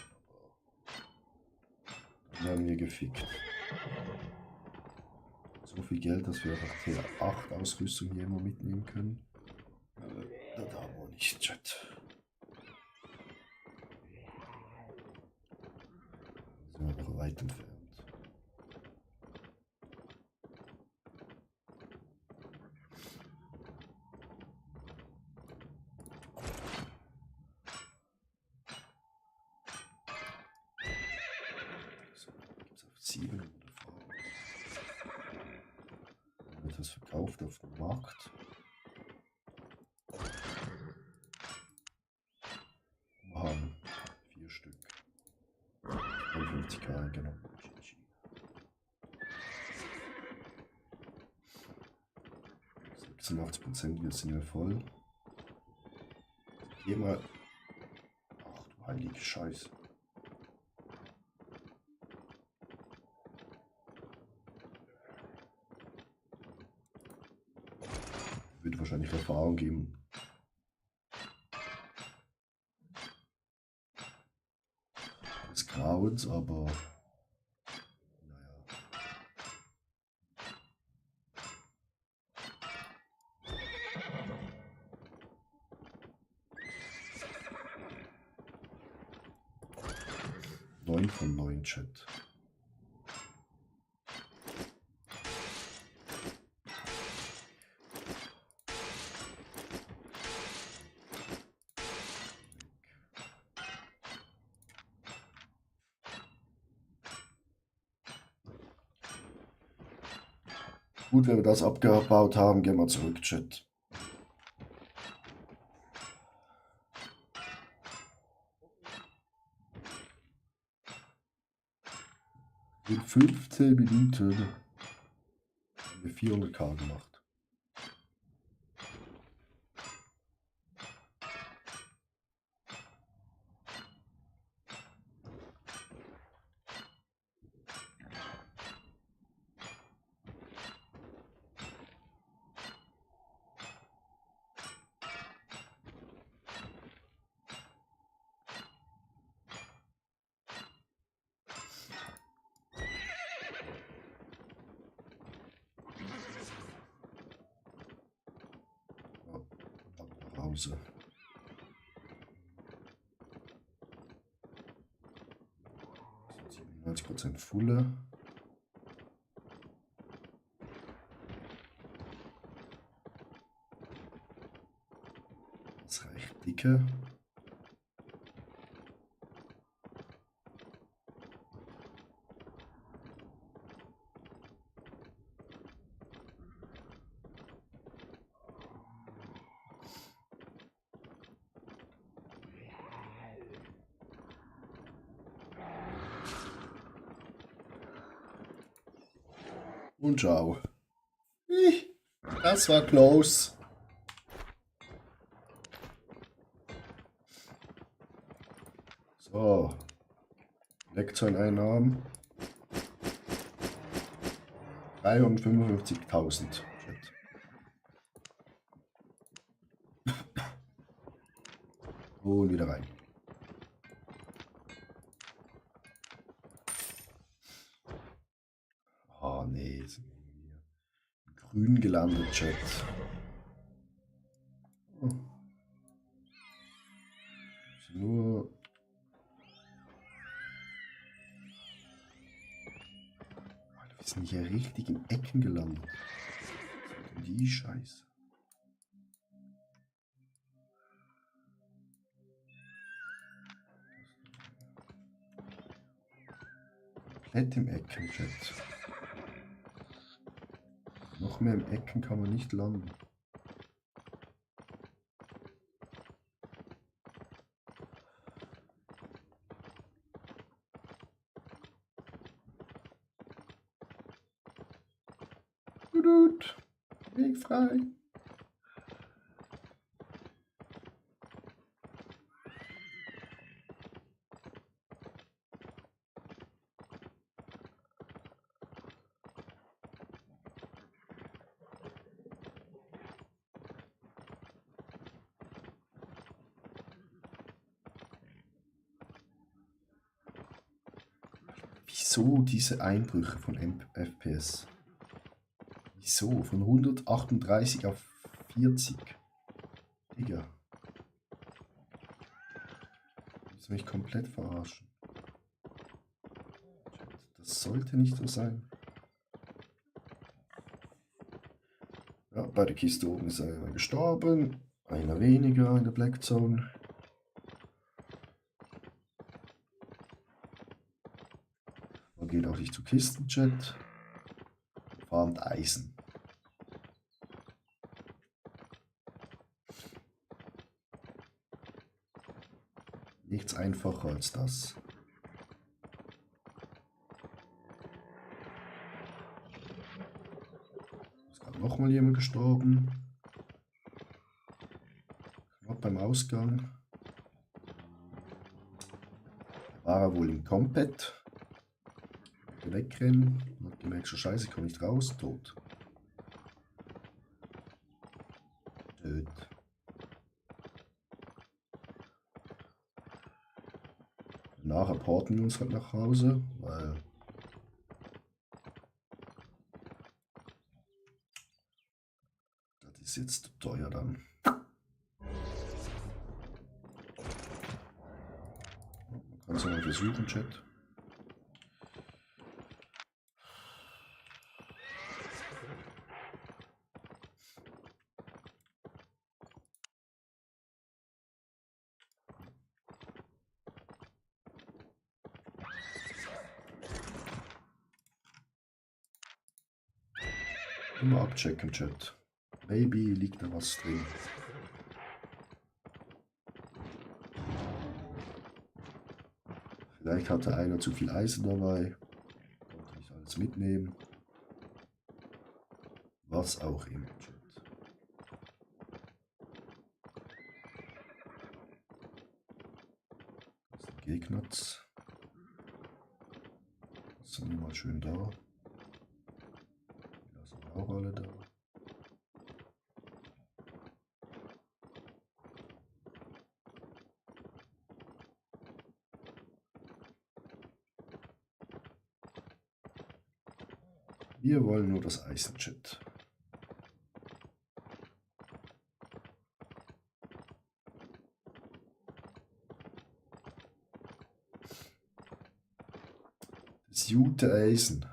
Aber dann werden wir gefickt. So viel Geld, dass wir einfach T8 Ausrüstung hier immer mitnehmen können. Das haben wir nicht, Chat. Da sind wir noch weit entfernt. So, gibt's auf 700 Frauen. Dann wird das verkauft auf dem Markt. Wir haben 4 Stück. 52k, genau. GG. 86%, wir sind ja voll. Geh mal. Ach du heilige Scheiße. Würde wahrscheinlich Erfahrung geben. Des Grauens, aber naja. Neun von 9 Chat. Gut, wenn wir das abgebaut haben, gehen wir zurück, Chat. In 15 Minuten haben wir 400k gemacht. Ja, ab nach Hause. Das sind 97% Fulle. Das reicht dicke. Und ciao. Das war close. So. Lektion-Einnahmen. 355.000. Und wieder rein. Ah, nee. Sind wir hier im Grün gelandet, Chat. Oh. Nur. Alter, wir sind hier richtig in Ecken gelandet. Die Scheiße. Komplett im Ecken, Chat. Noch mehr im Ecken kann man nicht landen. Gut, Weg frei. Wieso diese Einbrüche von FPS? Wieso? Von 138 auf 40. Digga. Das mich komplett verarschen. Das sollte nicht so sein. Ja, bei der Kiste oben ist einer gestorben. Einer weniger in der Black Zone. Man geht auch nicht zu Kistenchat. Farmt Eisen. Nichts einfacher als das. Ist gerade nochmal jemand gestorben. Knapp beim Ausgang. War er wohl im Combat. Wegrennen. Und hat gemerkt, schon scheiße, ich komme nicht raus. Tot. Töt. Nachher porten wir uns halt nach Hause, weil das ist jetzt zu teuer dann. Man kann es ja mal versuchen, Chat. Immer abchecken, Chat. Maybe liegt da was drin. Vielleicht hatte einer zu viel Eisen dabei. Konnte nicht alles mitnehmen. Was auch immer, Chat. Das sind Gegners. Das sind wir mal schön da. Auch alle da. Wir wollen nur das Eisen-Chat. Das gute Eisen.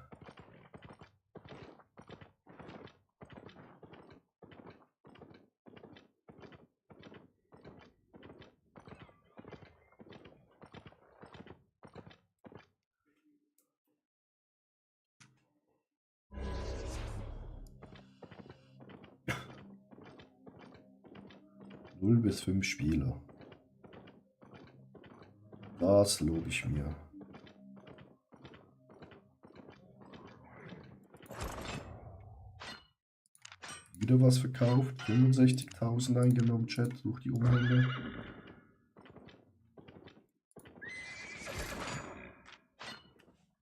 Bis 5 Spieler. Das lobe ich mir. Wieder was verkauft. 65.000 eingenommen, Chat, durch die Umhänge.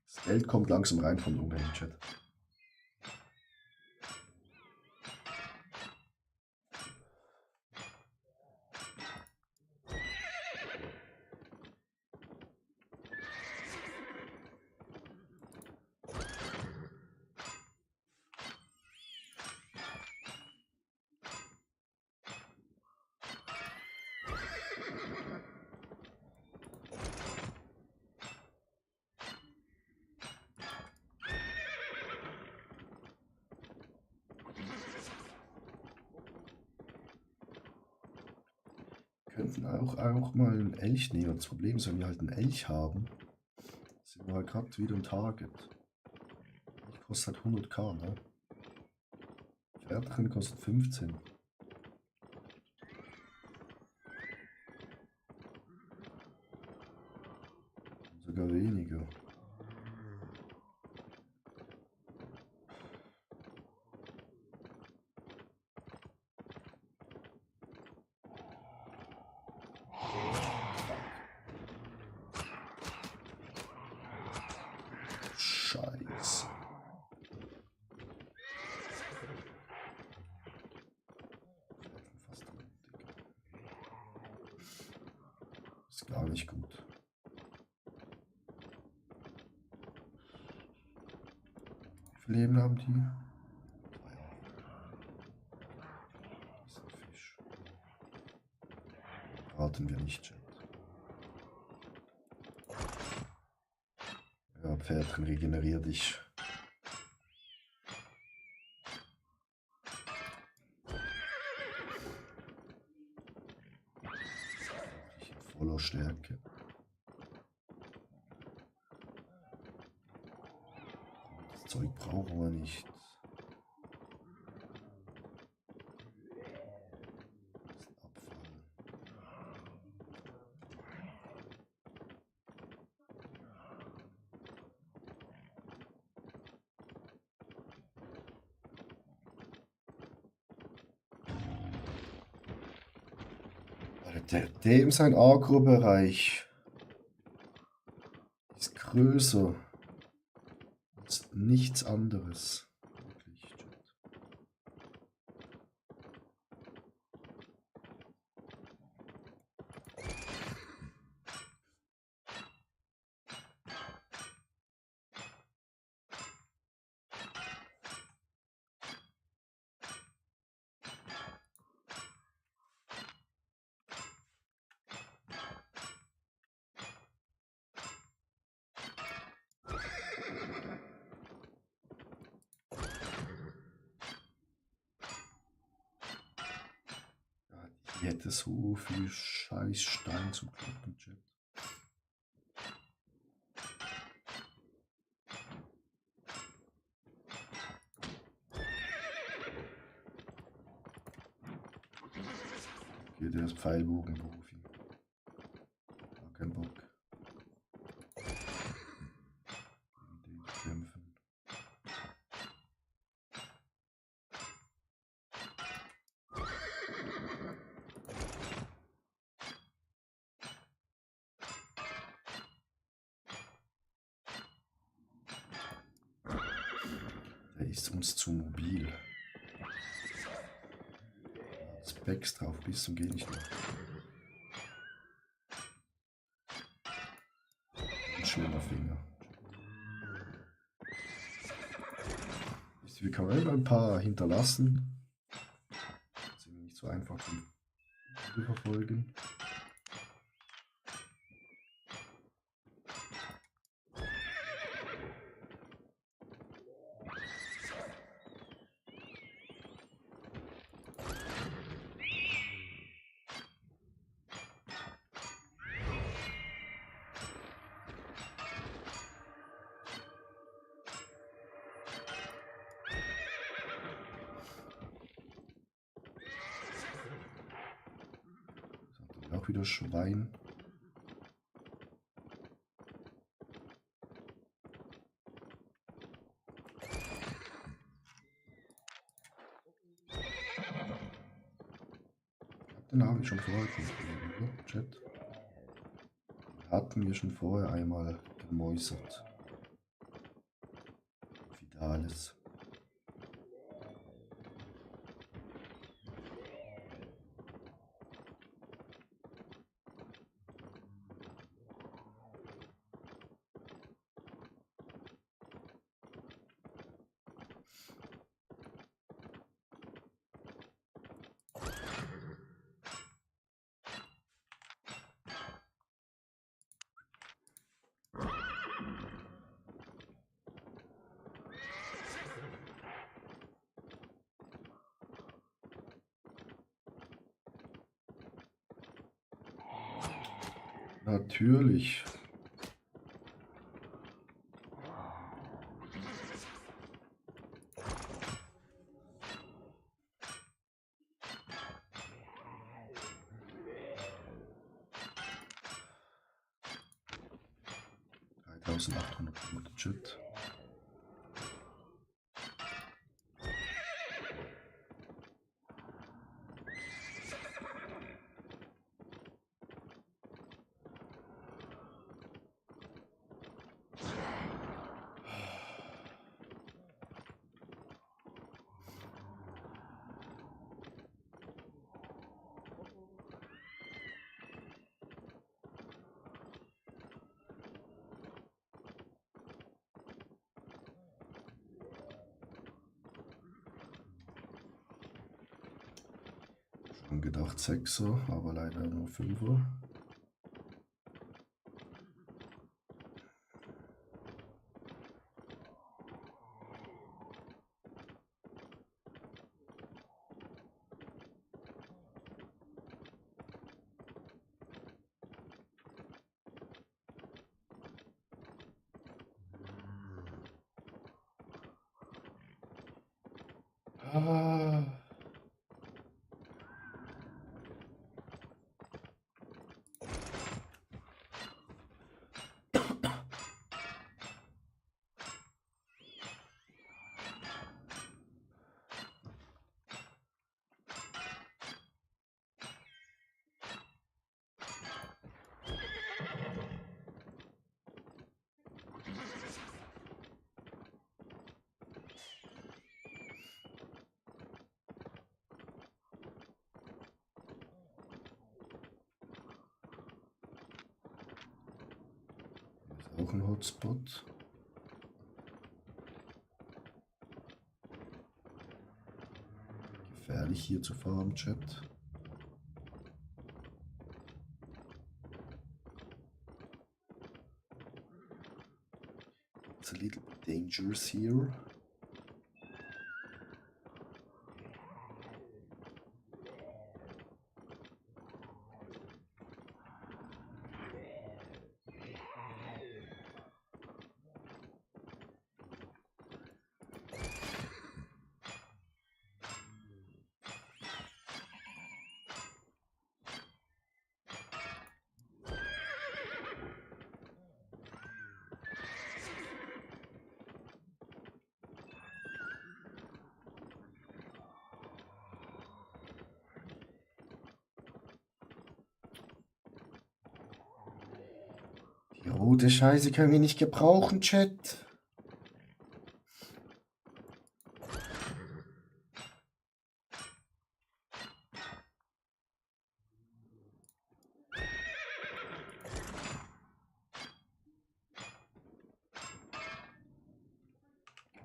Das Geld kommt langsam rein vom Umhängen, Chat. Könnten auch mal einen Elch nehmen. Das Problem ist, wenn wir halt einen Elch haben, sind wir halt gerade wieder ein Target. Ich kostet halt 100.000, ne? Pferdchen kostet 15. Sogar weniger. Scheiße. Fast tot, Digga. Ist gar nicht gut. Wie viel Leben haben die? Das ist ein Fisch. Raten wir nicht, Chat. Ja, Pferdchen, regenerier dich. Ich in voller Stärke. Das Zeug brauchen wir nicht. Das ist Abfall. Dem sein Agro-Bereich ist größer als nichts anderes. Wirklich, Chat. Ja, ich hätte so viel scheiß Stein zum Kloppen, Chat. Okay, der ist Pfeilbogenprofi. Gar kein Bock. Gegen den zu kämpfen. Der ist uns zu mobil. Specs drauf bis zum Geh nicht mehr. Ein schöner Finger. Wir können immer ein paar hinterlassen. Das ist nicht so einfach zu verfolgen. Auch wieder Schwein. Den habe ich schon vorher gespielt, oder? Chat. Den hatten wir schon vorher einmal gemäusert. Vidales. Natürlich. 1800 Punkte Chat. Schon gedacht 6er, aber leider nur 5er. Ah. Auch ein Hotspot. Gefährlich hier zu fahren, Chat. It's a little bit dangerous here. Die rote Scheiße können wir nicht gebrauchen, Chat.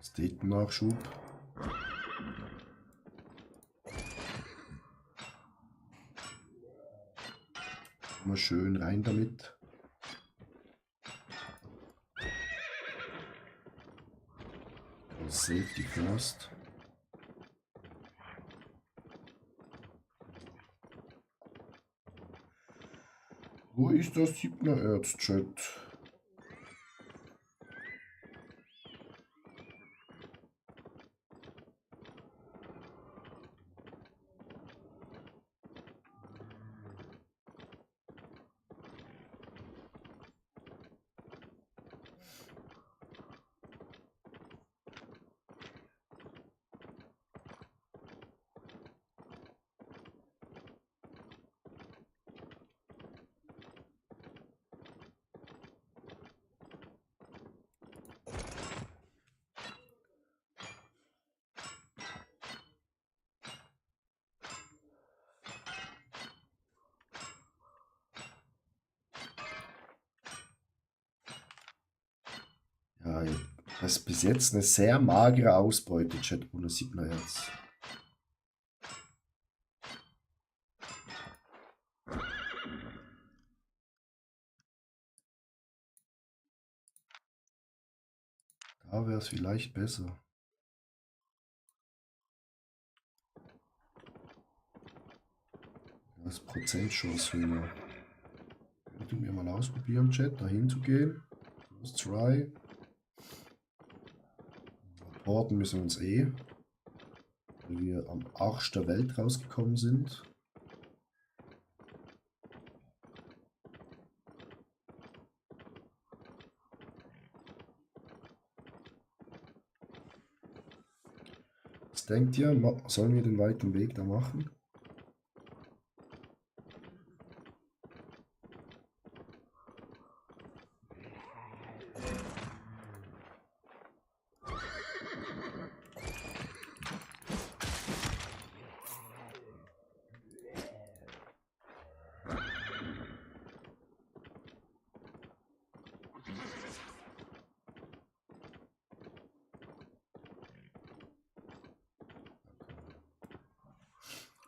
State-Nachschub. Mal schön rein damit. Safety first. Wo ist das 7er Erz, Chat? Ja, das ist bis jetzt eine sehr magere Ausbeute, Chat, ohne 7er Herz. Da wäre es vielleicht besser. Das Prozentchance höher. Könnten wir mal ausprobieren, Chat, dahin zu gehen. First try. Porten müssen wir uns weil wir am Arsch der Welt rausgekommen sind. Was denkt ihr? Sollen wir den weiten Weg da machen?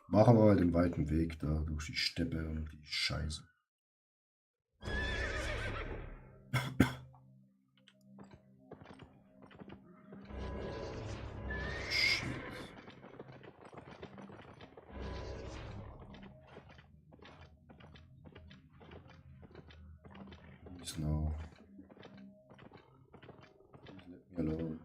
Machen wir mal den weiten Weg da durch die Steppe und die Scheiße. Shit. Please no. Please let me alone.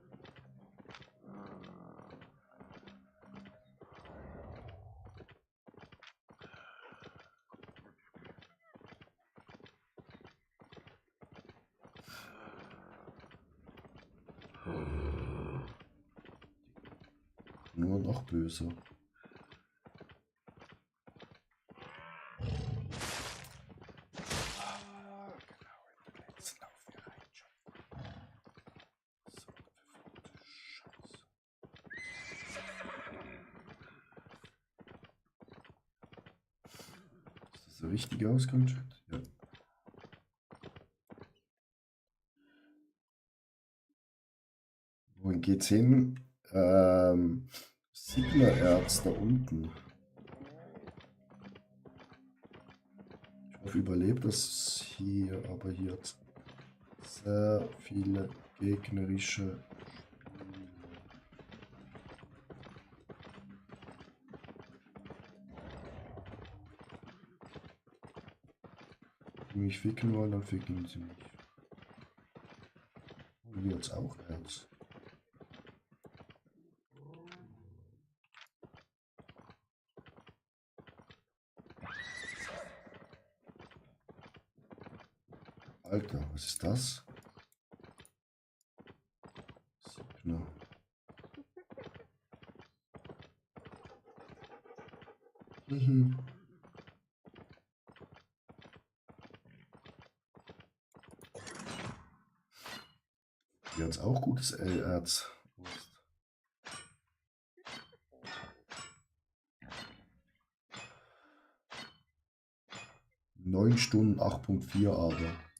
Nur noch böse. Ist das der richtige Ausgang, Chat? Ja. Wohin geht's hin? Sigma-Erz da unten. Ich hoffe, überlebt das hier, aber hier hat sehr viele gegnerische Spieler. Die mich ficken wollen, dann ficken sie mich. Oh, hier hat's auch Erz. Alter, was ist das? Sigma. Mhm. Hier hat's auch gutes Erz. 9 Stunden 8,4 aber.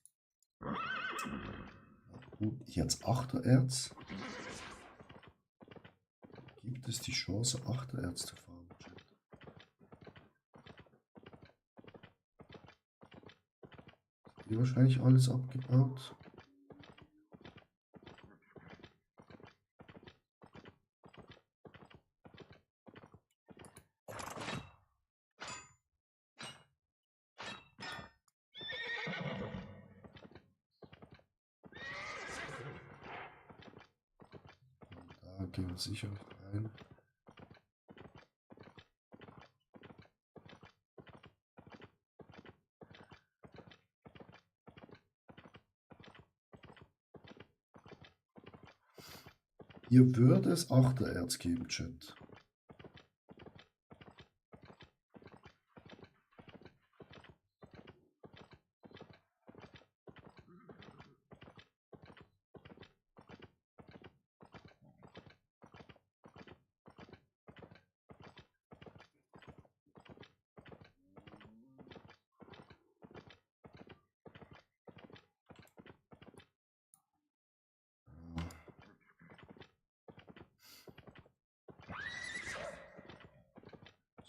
Gut, jetzt 8er Erz. Gibt es die Chance, 8er Erz zu farmen? Hier wahrscheinlich alles abgebaut. Da gehen wir sicher rein. Hier würde es 8er Erz geben, Chat.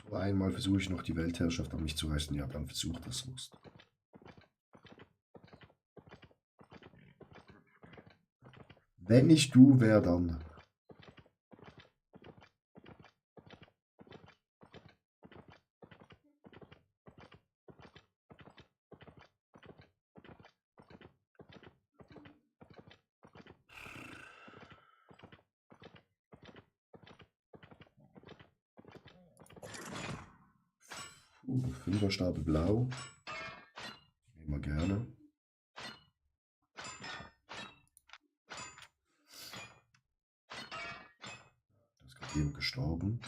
So, einmal versuche ich noch die Weltherrschaft an mich zu reißen. Ja, dann versucht das Wurst. Wenn nicht du, wer dann? Fünferstapel blau. Nehmen wir gerne. Das kann Eben gestorben.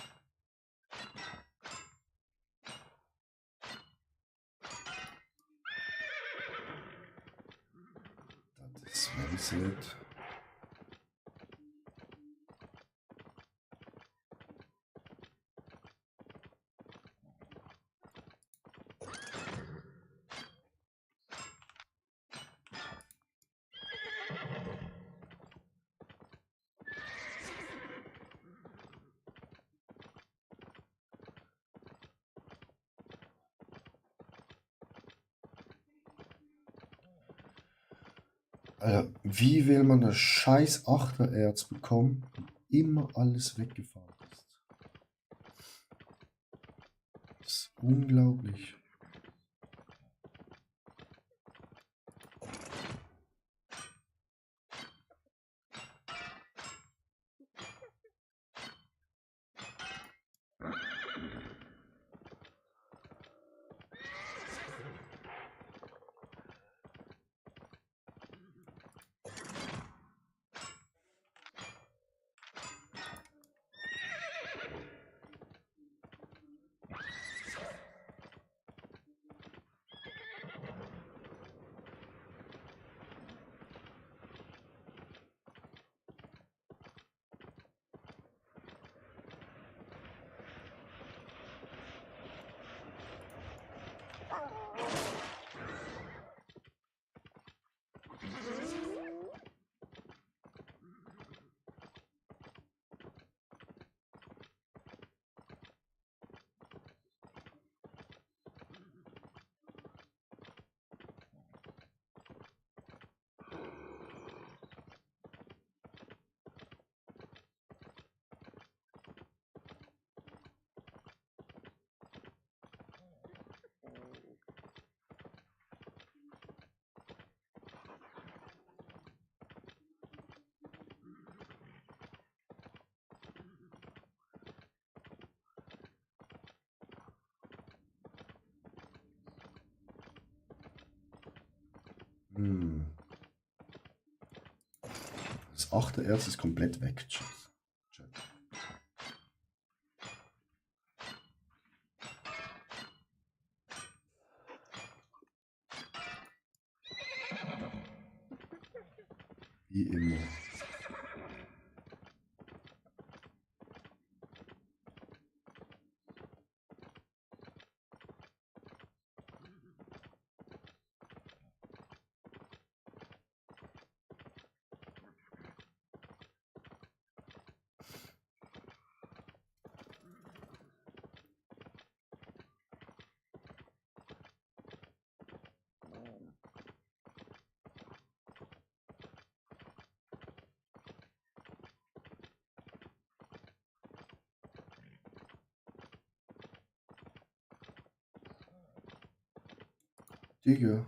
Das ist Wenset. Alter, wie will man das scheiß Achtererz bekommen, wenn immer alles weggefahren ist? Das ist unglaublich. Hm. Das Achtererz ist komplett weg. Chat. Wie immer. Digga.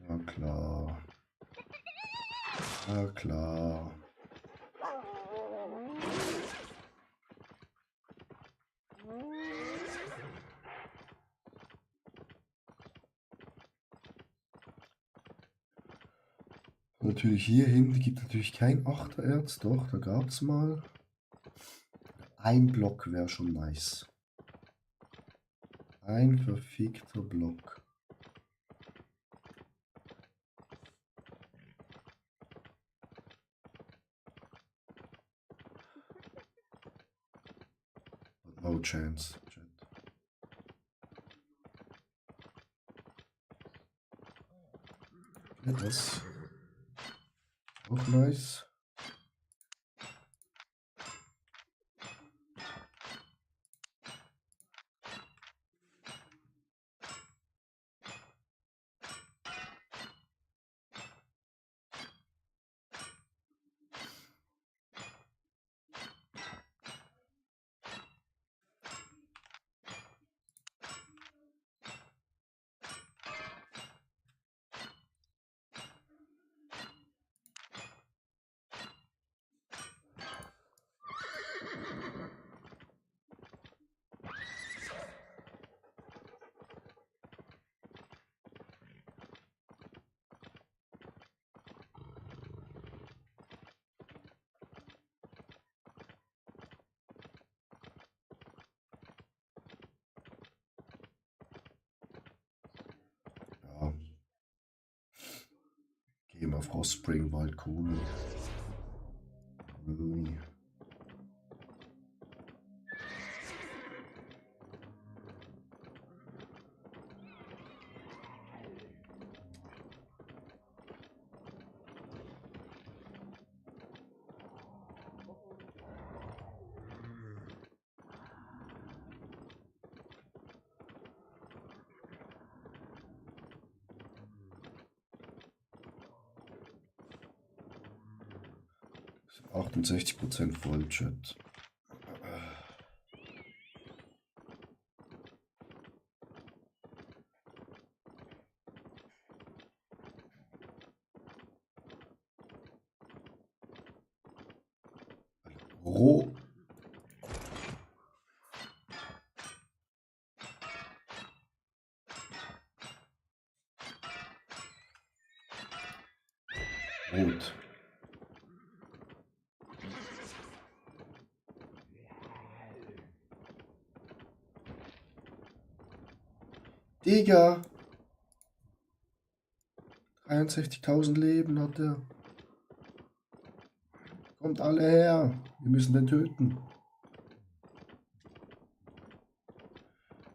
Ja klar. Ja klar. Natürlich hierhin gibt natürlich kein Achtererz. Doch, da gab es mal. Ein Block wäre schon nice. Ein verfickter Block. But no chance. Chat. Ja, das. Auch nice. Ja, Frostspring war halt cool. Irgendwie. Ist 68% voll, Chat. Roh. Rot. Digga. 63.000 Leben hat er. Kommt alle her. Wir müssen den töten.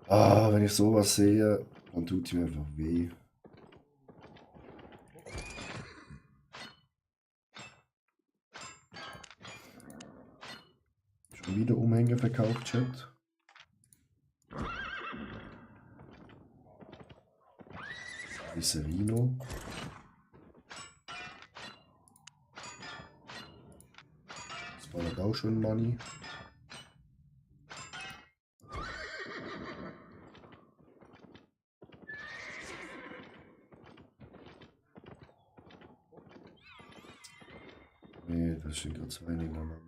Ah, wenn ich sowas sehe, dann tut es mir einfach weh. Schon wieder Umhänge verkauft, Chat. Glycerino. Das war doch auch schon Money. Nee, das sind gerade zwei nebeneinander.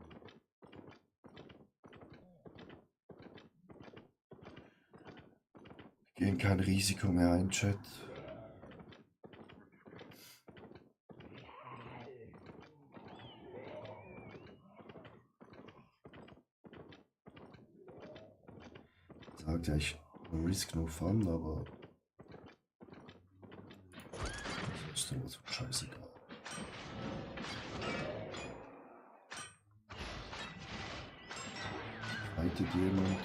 Gehen kein Risiko mehr ein, Chat. Sagt ja, ich no risk, no fun, aber das ist sowas von scheißegal. Fightet jemand?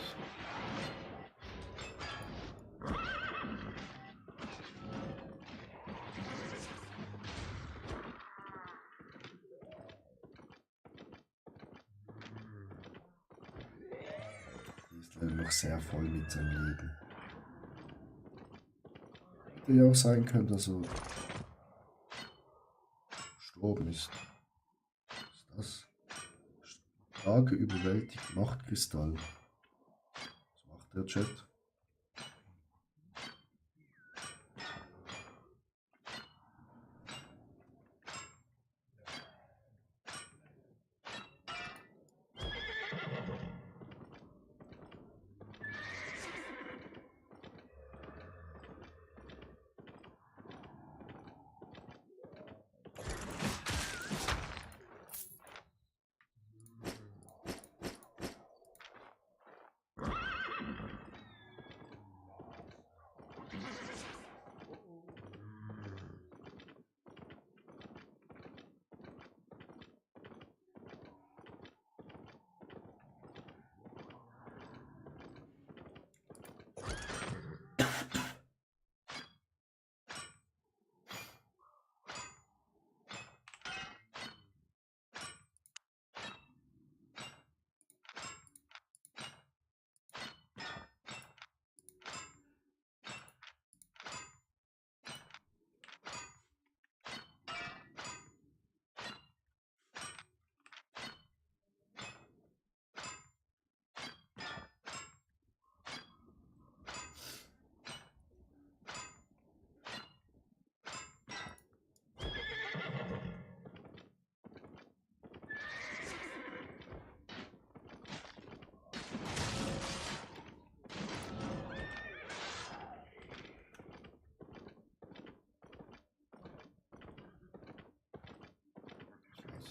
Ist leider noch sehr voll mit seinem Leben. Hätte ja auch sein können, dass er gestorben ist. Was ist das? Starke überwältigt Machtkristall. Was macht der Chat?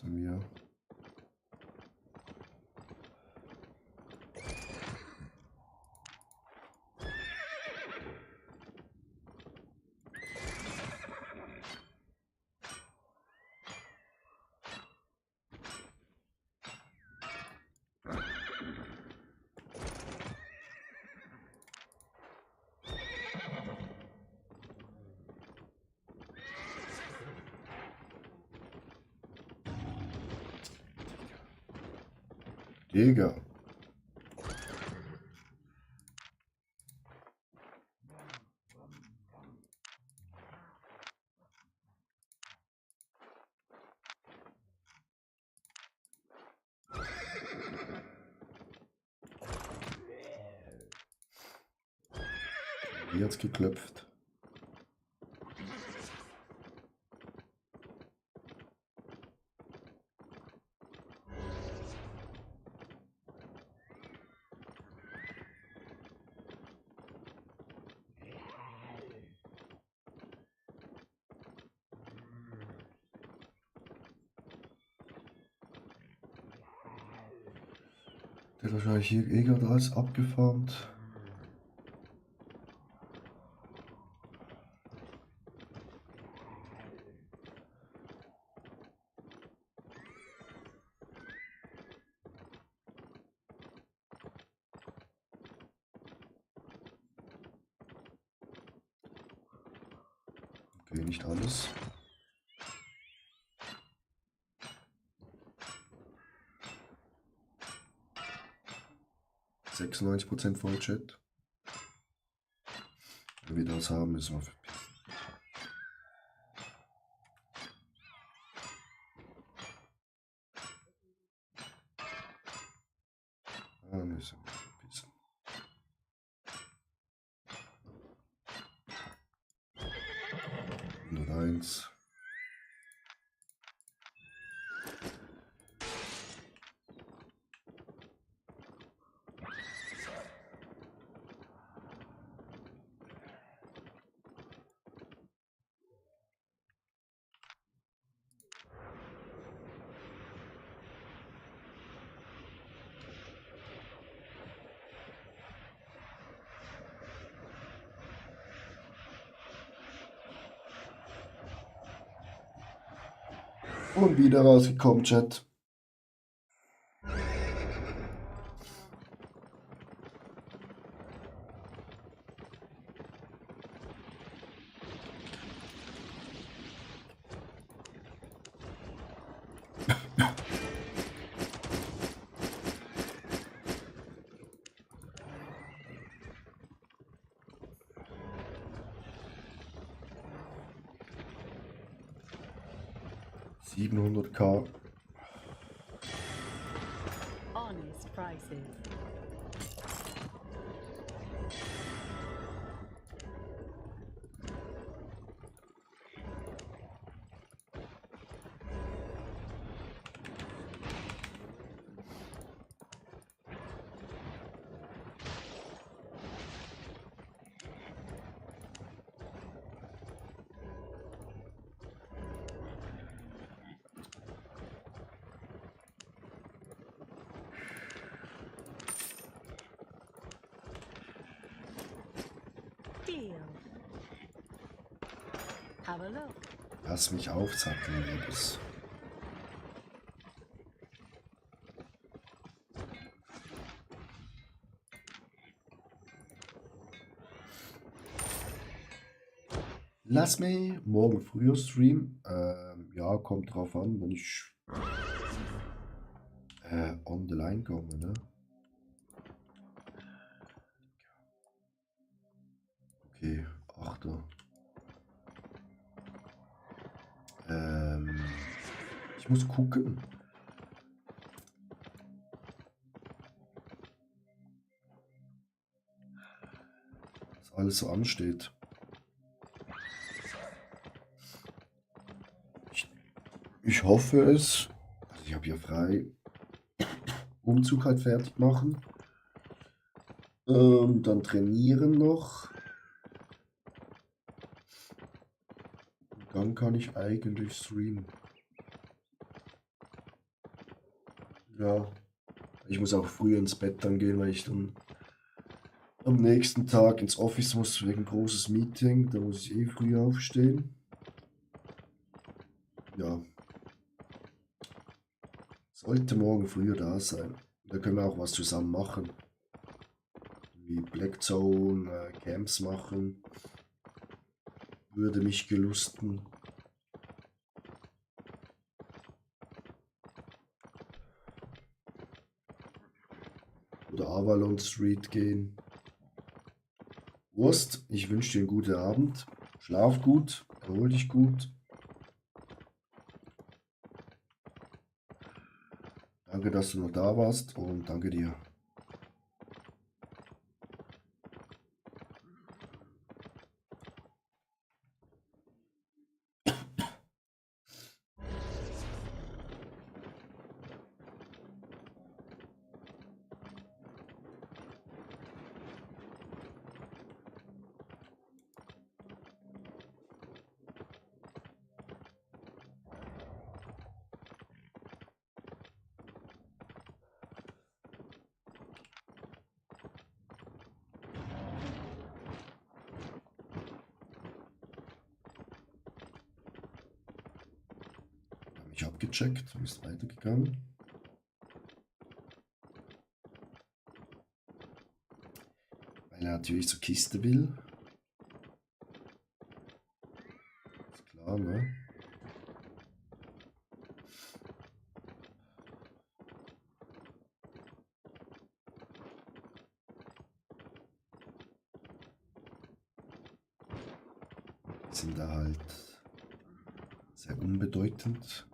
Wir. Digga. Hier hat's geklopft. Der hat wahrscheinlich hier eh gerade alles abgefarmt. Okay, nicht alles. %96% Vollchat. Wenn wir das haben, müssen wir verpissen. Müssen wir verpissen. 101. Und wieder rausgekommen, Chat. $700.000. Honest prices. Deal. Have a look. Lass mich aufsatteln, Liebes. Lass mich morgen früher streamen. Ja, kommt drauf an, wenn ich on the line komme, ne? Okay, 8. Ich muss gucken. Was alles so ansteht. Ich hoffe es. Also ich habe ja frei. Umzug halt fertig machen. Dann trainieren noch. Und dann kann ich eigentlich streamen. Ja. Ich muss auch früher ins Bett dann gehen, weil ich dann am nächsten Tag ins Office muss wegen großes Meeting. Da muss ich eh früh aufstehen. Ja. Sollte morgen früher da sein. Da können wir auch was zusammen machen. Wie Black Zone, Camps machen. Würde mich gelusten. oder Avalon Street gehen. Wurst, ich wünsche dir einen guten Abend. Schlaf gut, erhol dich gut. Danke, dass du noch da warst und danke dir. Ich habe abgecheckt und ist weitergegangen. Weil er natürlich zur Kiste will. Ist klar, ne? Sind da halt sehr unbedeutend.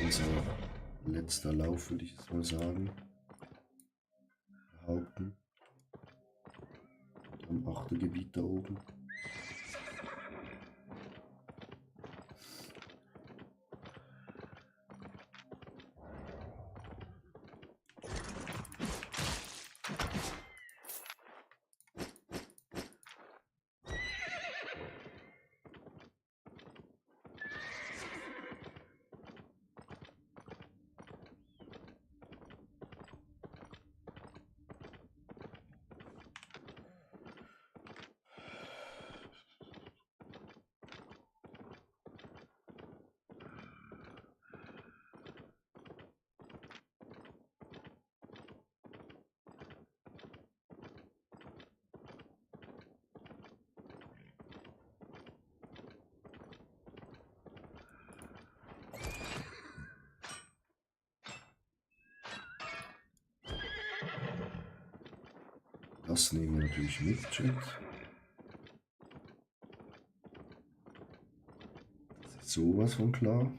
Unser letzter Lauf, würde ich jetzt mal sagen. Behaupten. Am 8. Gebiet da oben. Das nehmen wir natürlich mit, Chat. Das ist sowas von klar.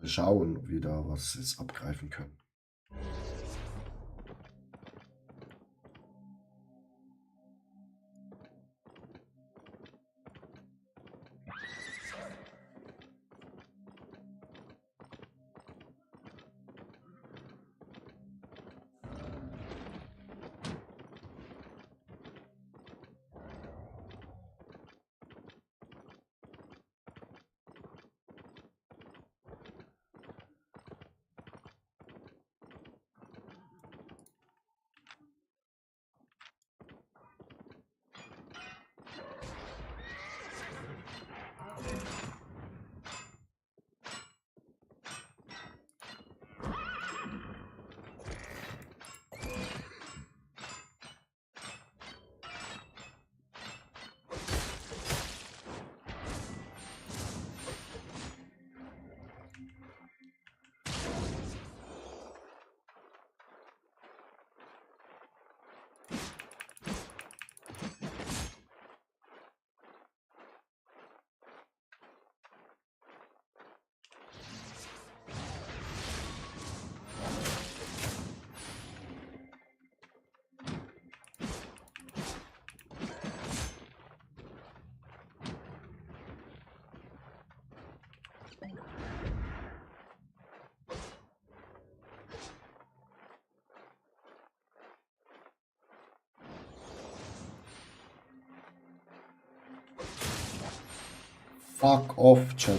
Schauen, ob wir da was jetzt abgreifen können. Fuck off, Chat.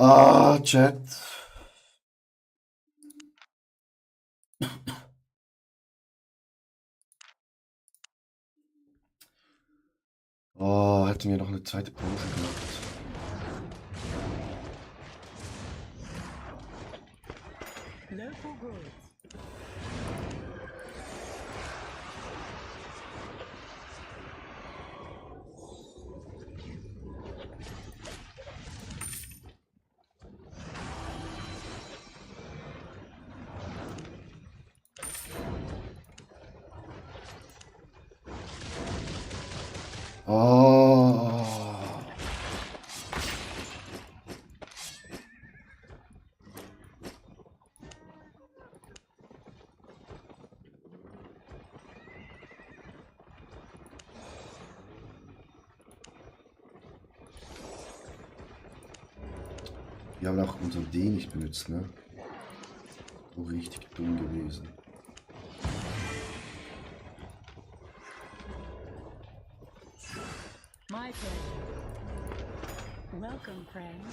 Ah, Chat. Oh, hätten wir noch eine zweite Pause gehabt. Local goods. Oh. Wir haben auch unser D nicht benutzt, ne? So richtig dumm gewesen. My pleasure. Welcome, friend.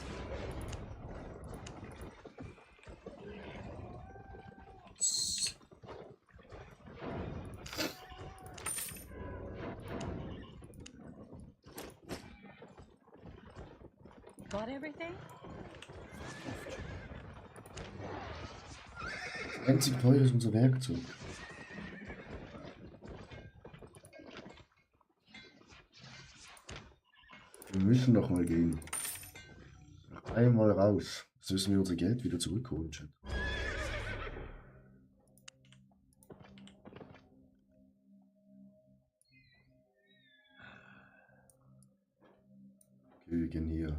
Got everything? Einzig teuer ist unser Werkzeug. Wir müssen noch mal gehen. Noch einmal raus. Jetzt müssen wir unser Geld wieder zurückholen, Chat. Okay, wir gehen hier.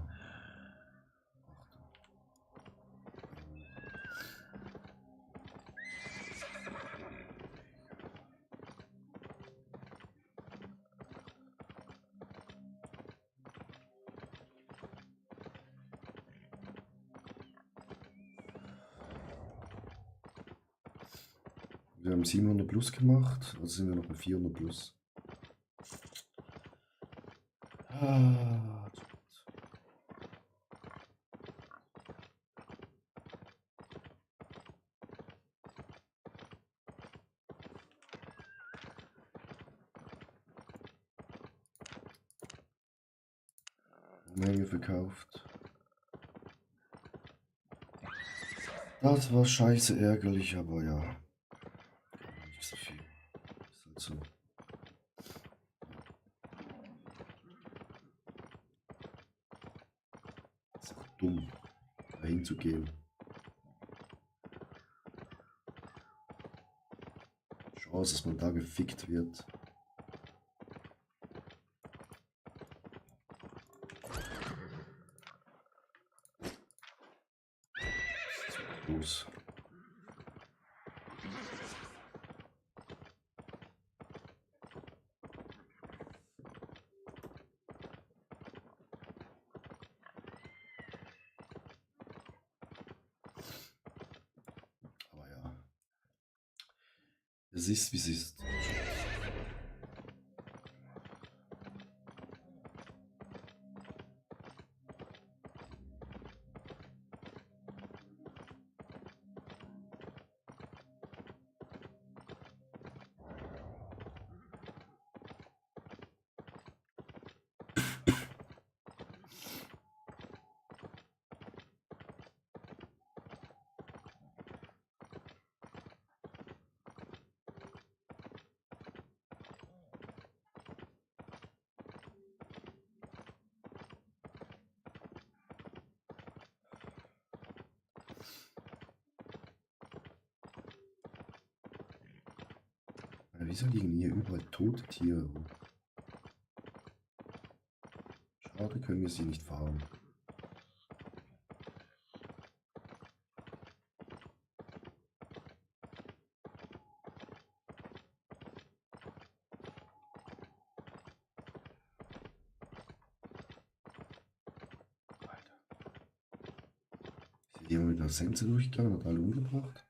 Wir haben 700 plus gemacht, also sind wir noch bei 400 plus. Ah, Menge verkauft. Das war scheiße ärgerlich, aber ja. Nicht so viel. Ist halt so. Ist auch dumm, dahin zu gehen. Chance, dass man da gefickt wird. Los. Aber ja. Es ist, wie es ist. Wieso liegen hier überall tote Tiere rum? Schade, können wir sie nicht fahren. Ist jemand mit einer Sense durchgegangen und alle umgebracht?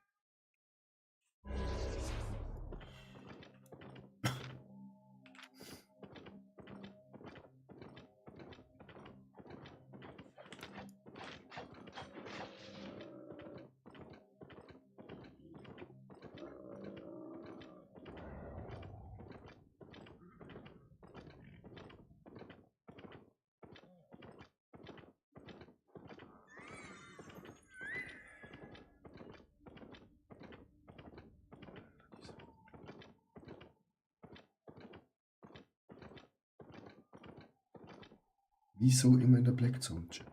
Wieso immer in der Black Zone, Chat?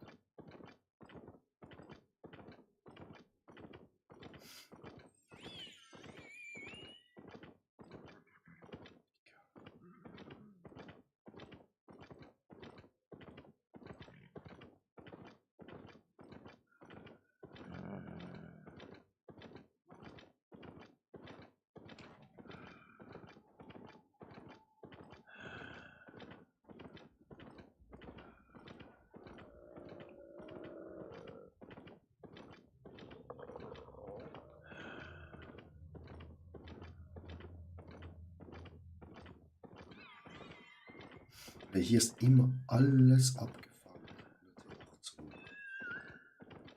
Weil hier ist immer alles abgefahren.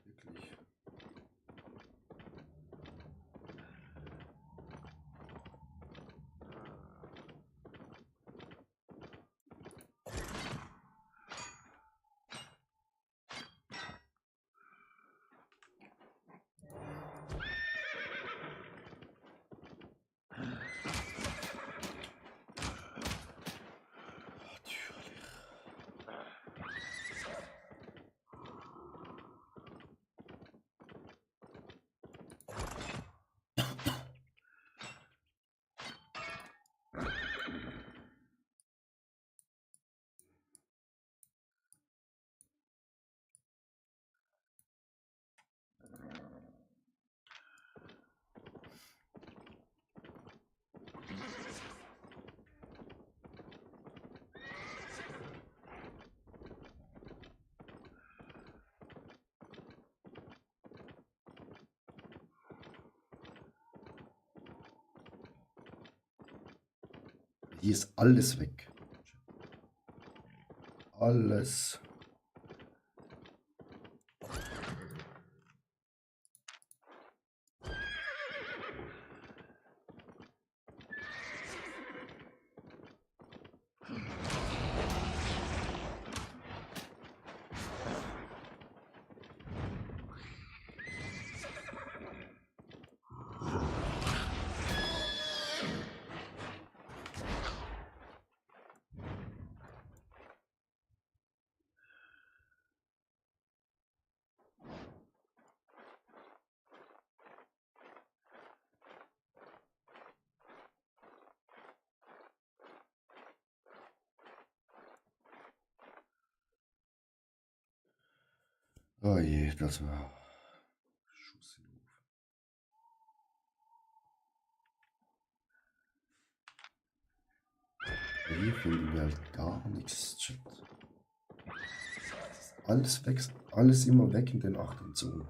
Wirklich. Hier ist alles weg. Alles. Oh je, das war Schuss in den Ofen. Hier finden wir halt gar nichts, Chat. Alles weg, alles immer weg in den 8. Zonen.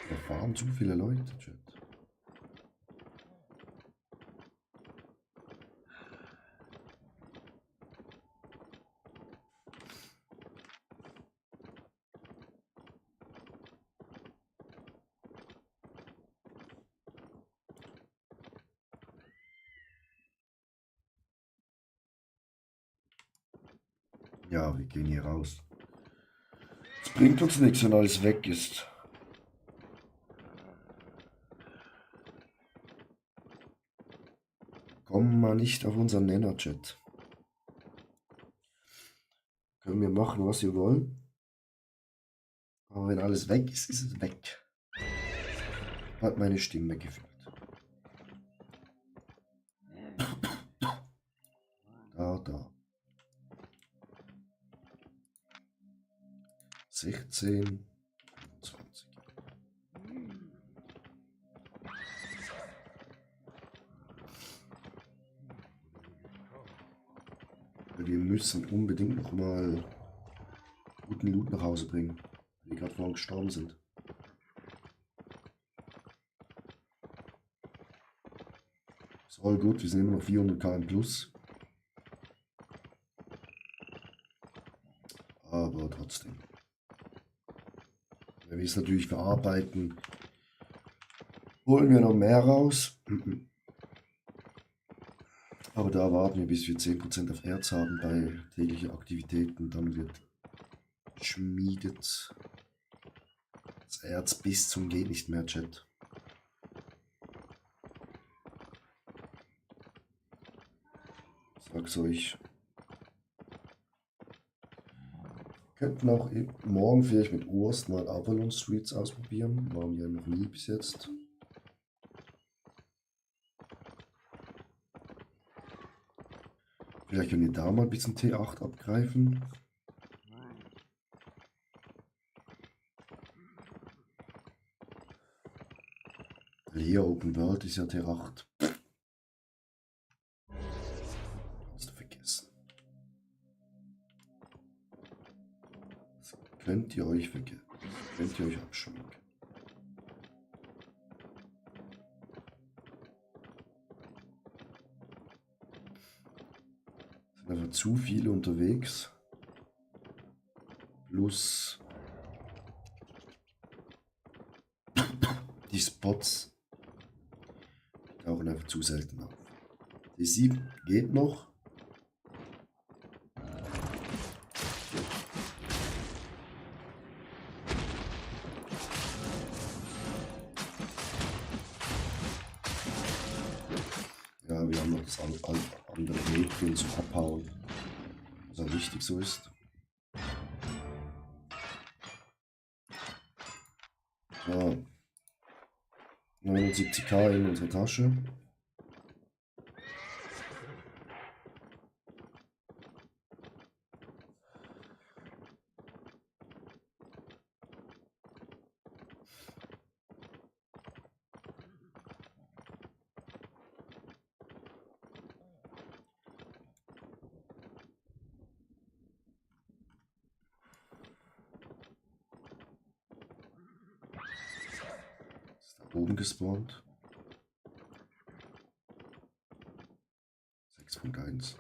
Da fahren zu viele Leute, Chat. Ja, wir gehen hier raus. Es bringt uns nichts, wenn alles weg ist. Komm mal nicht auf unseren Nenner-Chat. Können wir machen, was wir wollen. Aber wenn alles weg ist, ist es weg. Hat meine Stimme gefehlt. Da. 16, 20. Wir müssen unbedingt noch mal guten Loot nach Hause bringen, weil wir gerade vorhin gestorben sind. Ist all gut, wir sind immer noch 400 km plus. Aber trotzdem. Wenn wir es natürlich verarbeiten, holen wir noch mehr raus. Aber da warten wir, bis wir 10% auf Erz haben bei täglichen Aktivitäten. Dann wird geschmiedet. Das Erz bis zum geht nicht mehr, Chat. Sag's euch. Könnten auch morgen vielleicht mit Urst mal Avalon Streets ausprobieren. Waren wir noch nie bis jetzt. Vielleicht können wir da mal ein bisschen T8 abgreifen. Weil hier Open World ist ja T8. Hast du vergessen. Das könnt ihr euch vergessen. Könnt ihr euch abschminken. Also zu viele unterwegs. Plus die Spots tauchen einfach zu selten auf. Die 7 geht noch. Ja, wir haben noch das andere Mädchen zum Abhauen, was auch wichtig so ist. So. 79k in unserer Tasche. Oben gespawnt. 6.1.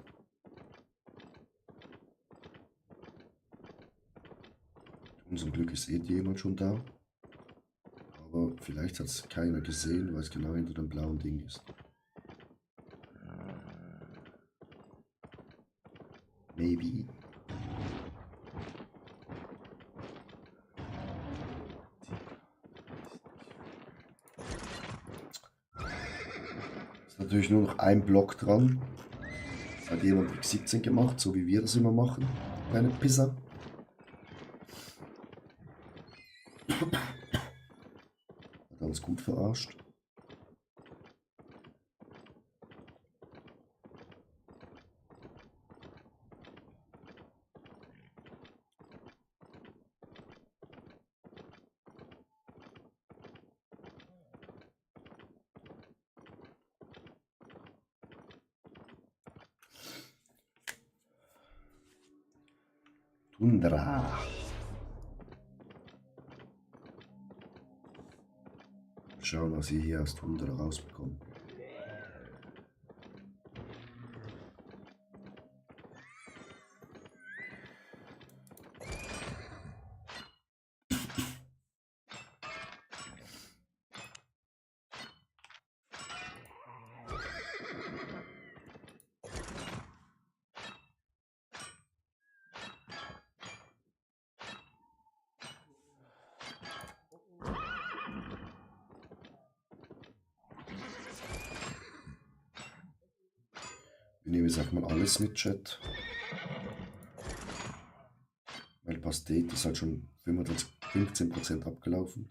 Zum Glück ist jemand schon da. Aber vielleicht hat es keiner gesehen, weil es genau hinter dem blauen Ding ist. Maybe. Natürlich nur noch ein Block dran. Hat jemand X17 gemacht, so wie wir das immer machen. Kleine Pisser. Hat uns gut verarscht. Tundra. Schauen, was ihr hier aus Tundra rausbekommt. Wir nehmen jetzt einfach mal alles mit, Chat. Weil Pastet ist halt schon 15% abgelaufen.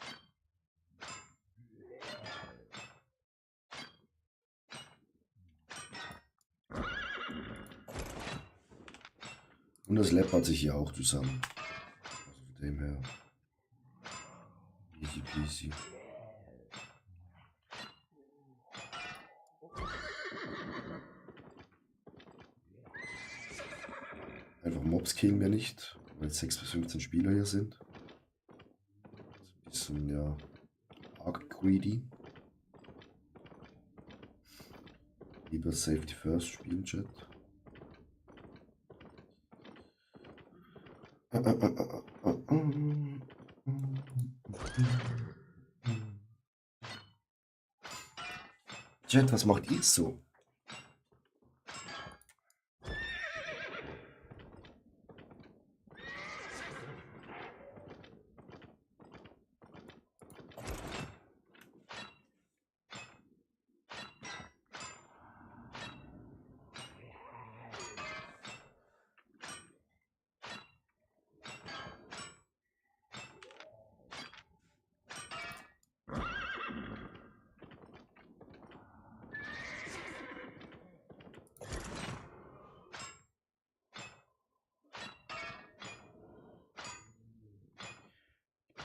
Und das läppert sich hier auch zusammen. Also von dem her. Easy peasy. Einfach Mobs killen wir nicht, weil 6 bis 15 Spieler hier sind. Das ist ein bisschen, ja, arg greedy. Lieber Safety First spielen, Chat. Chat, was macht ihr so?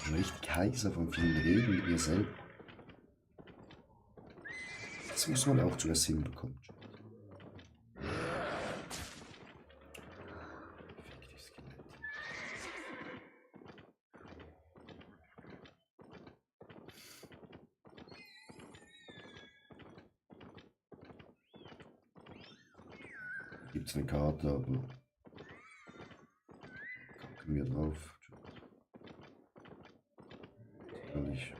Schon richtig heißer von vielen Reden mit mir selbst. Das muss man auch zuerst hinbekommen. Gibt's eine Karte, aber kacken wir drauf. Natürlich.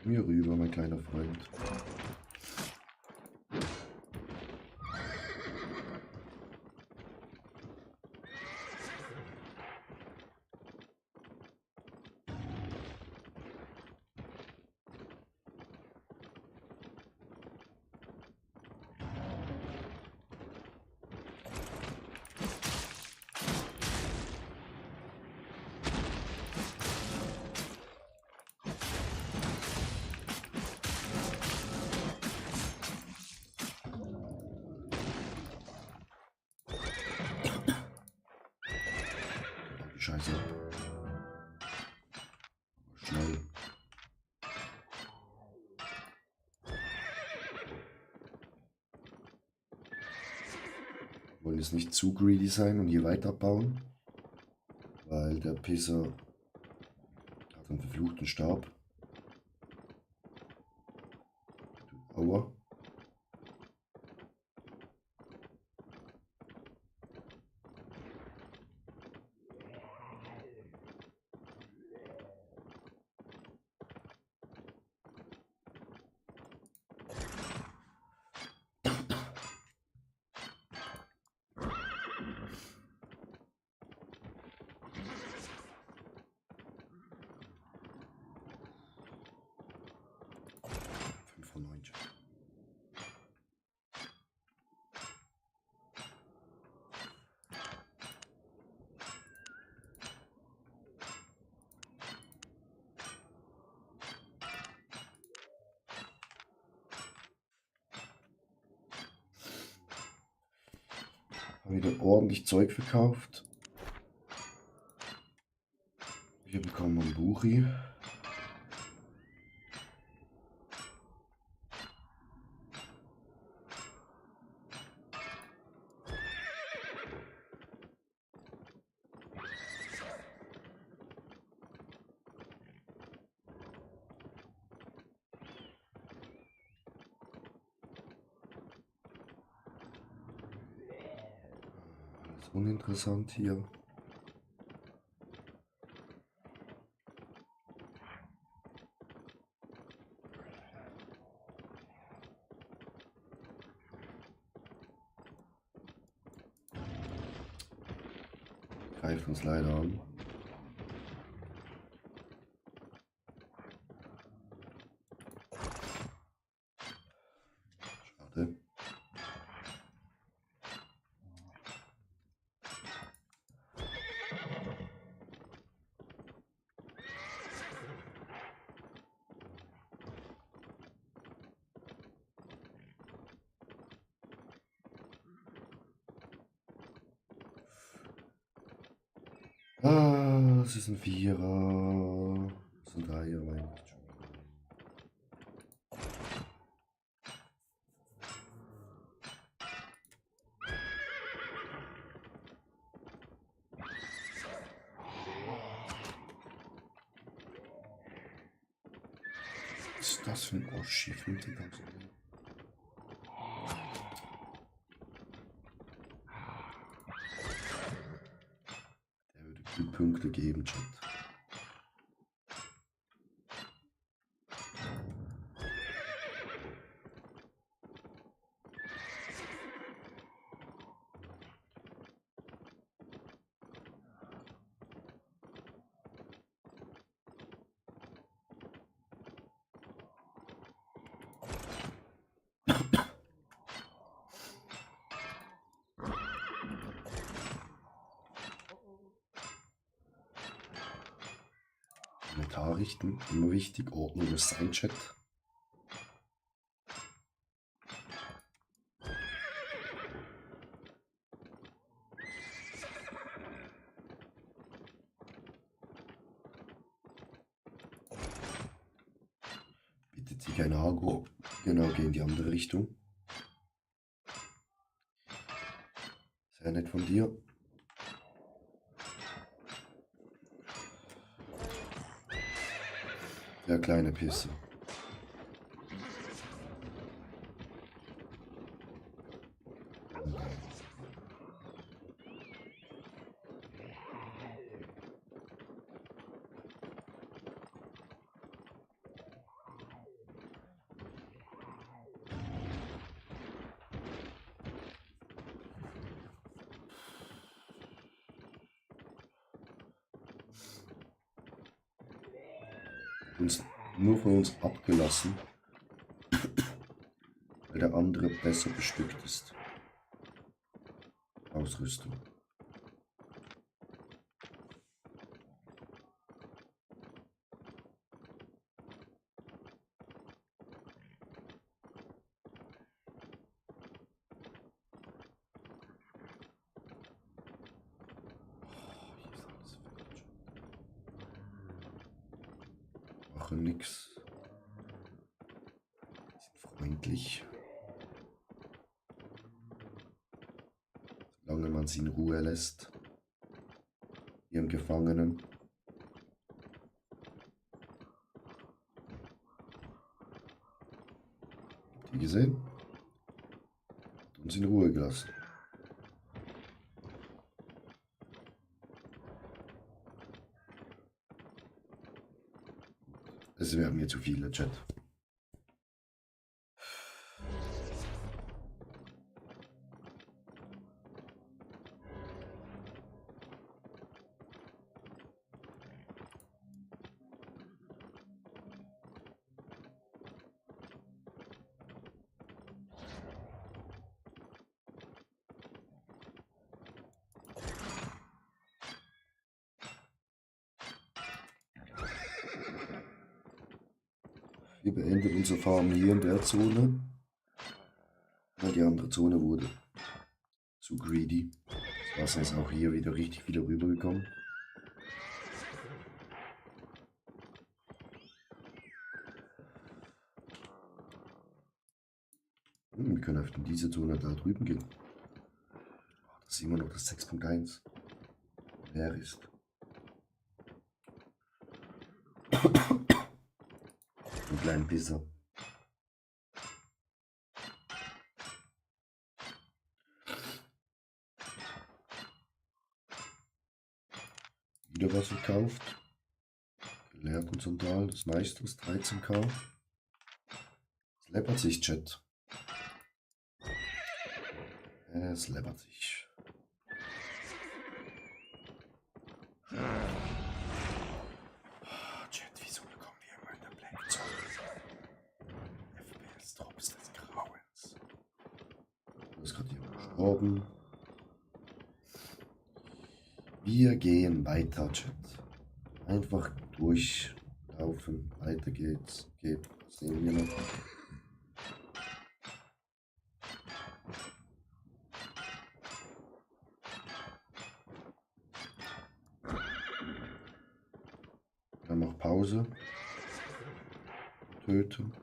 Mir rüber, mein kleiner Freund. Scheiße. Schnell. Wir wollen jetzt nicht zu greedy sein und hier weiterbauen, weil der Pisser hat einen verfluchten Stab. Aua. Von 9. Haben wieder ordentlich Zeug verkauft. Wir bekommen ein Buchi. Alles uninteressant hier. Greift uns leider an. Schade. Das ist ein Vierer. Das ist ein Dreier, mein Gott. Was ist das für ein Oschi? 15.000. Der würde gut Punkte geben, Chat. Kommentar richten, immer wichtig, Ordnung ist sein Chat. Bitte zieh kein Agro, genau, geh in die andere Richtung. Sehr nett von dir. Der kleine Pisse. Uns nur von uns abgelassen, weil der andere besser bestückt ist. Ausrüstung. Machen nix. Sind freundlich. Solange man sie in Ruhe lässt. Ihren Gefangenen. Habt ihr gesehen? Hat uns in Ruhe gelassen. Es wären mir zu viele, Chat. Wir beenden unser Farm hier in der Zone, weil die andere Zone wurde zu greedy. Das Wasser ist auch hier wieder richtig wieder rübergekommen. Wir können auf diese Zone da drüben gehen. Das ist immer noch das 6.1. Leer ist. Ein kleinen Pisser. Wieder was gekauft. Geleert und Sandal des Meisters 13k. Es läppert sich, Chat. Es läppert sich. Chat, wieso bekommen wir immer in der Black Zone? FPS-Drops des Grauens. Du bist gerade jemand gestorben. Wir gehen weiter, Chat. Einfach durchlaufen. Weiter geht's. Geht. Was sehen wir noch? Pause. Töten.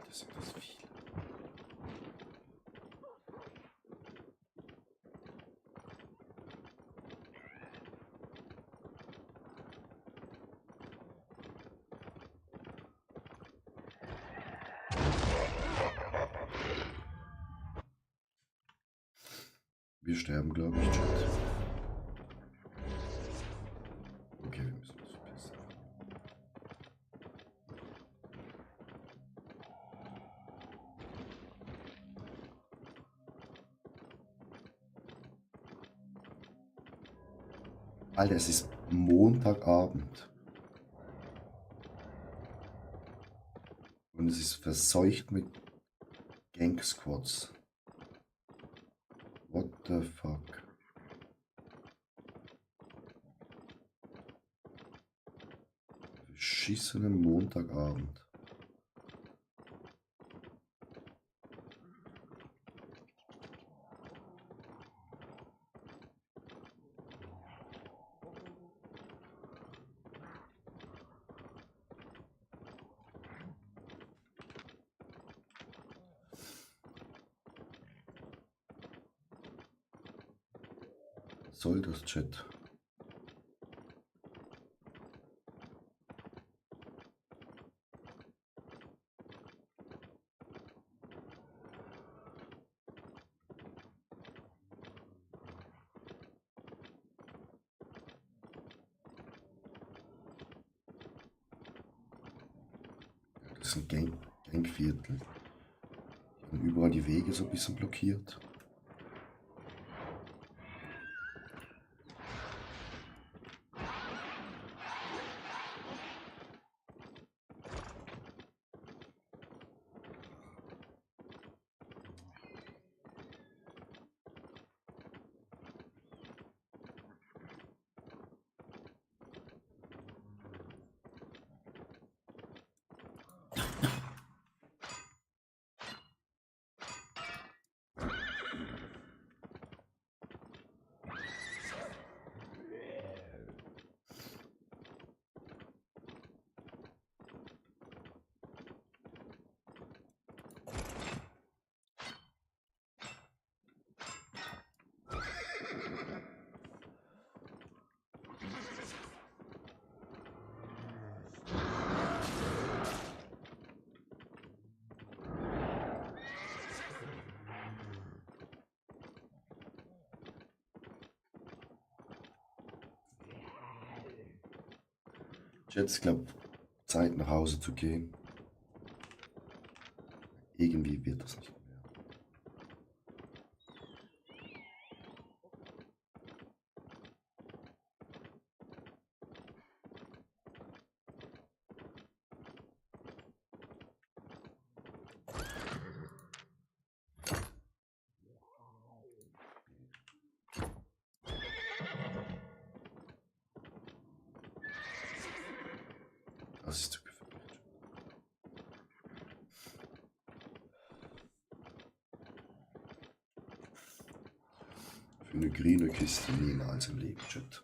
Das sind das viele. Wir sterben, glaube ich, Chat. Okay, wir müssen uns verpissen. Alter, es ist Montagabend. Und es ist verseucht mit Gank Squads. What the fuck? Beschissenen Montagabend. Soll das, Chat? Das ist ein Gangviertel. Und überall die Wege so ein bisschen blockiert. Jetzt glaube Zeit nach Hause zu gehen. Irgendwie wird das nicht mehr. Das ist zu gefährlich. Für eine grüne Kiste niemals im Leben, Chat.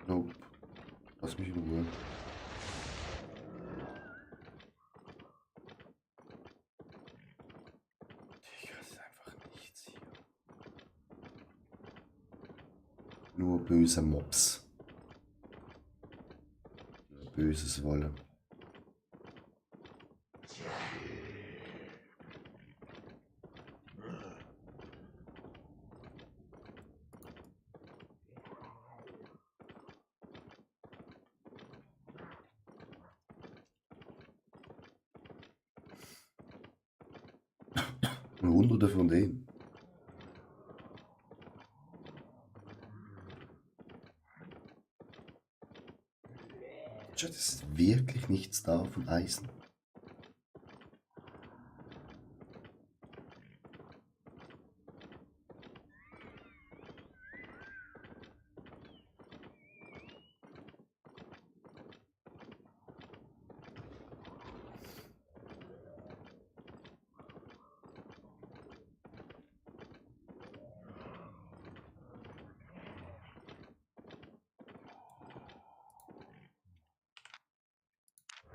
Nope. Lass mich in Ruhe. Digga, das ist einfach nichts hier. Nur böse Mobs. Böses Wolle. Hunderte von denen. Chat, es ist wirklich nichts da von Eisen.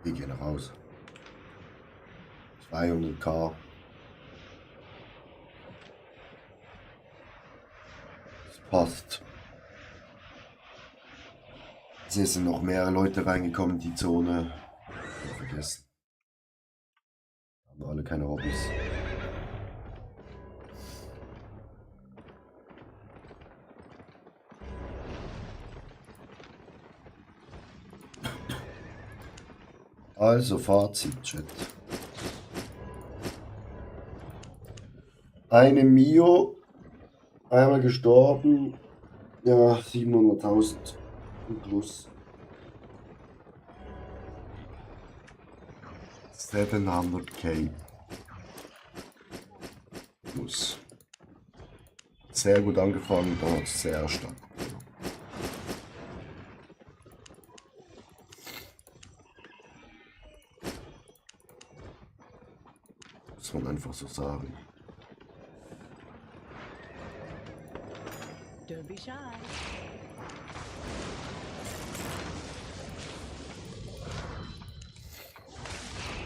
Wir gehen raus. 200k. Das passt. Es sind noch mehrere Leute reingekommen, die Zone. Vergessen. Haben alle keine Hobbys. Also Fazit, Chat. Eine Mio, einmal gestorben, ja, 700.000 und plus. 700k. Plus. Sehr gut angefangen, dann hat es sehr stark. Muss man einfach so sagen. Don't be shy.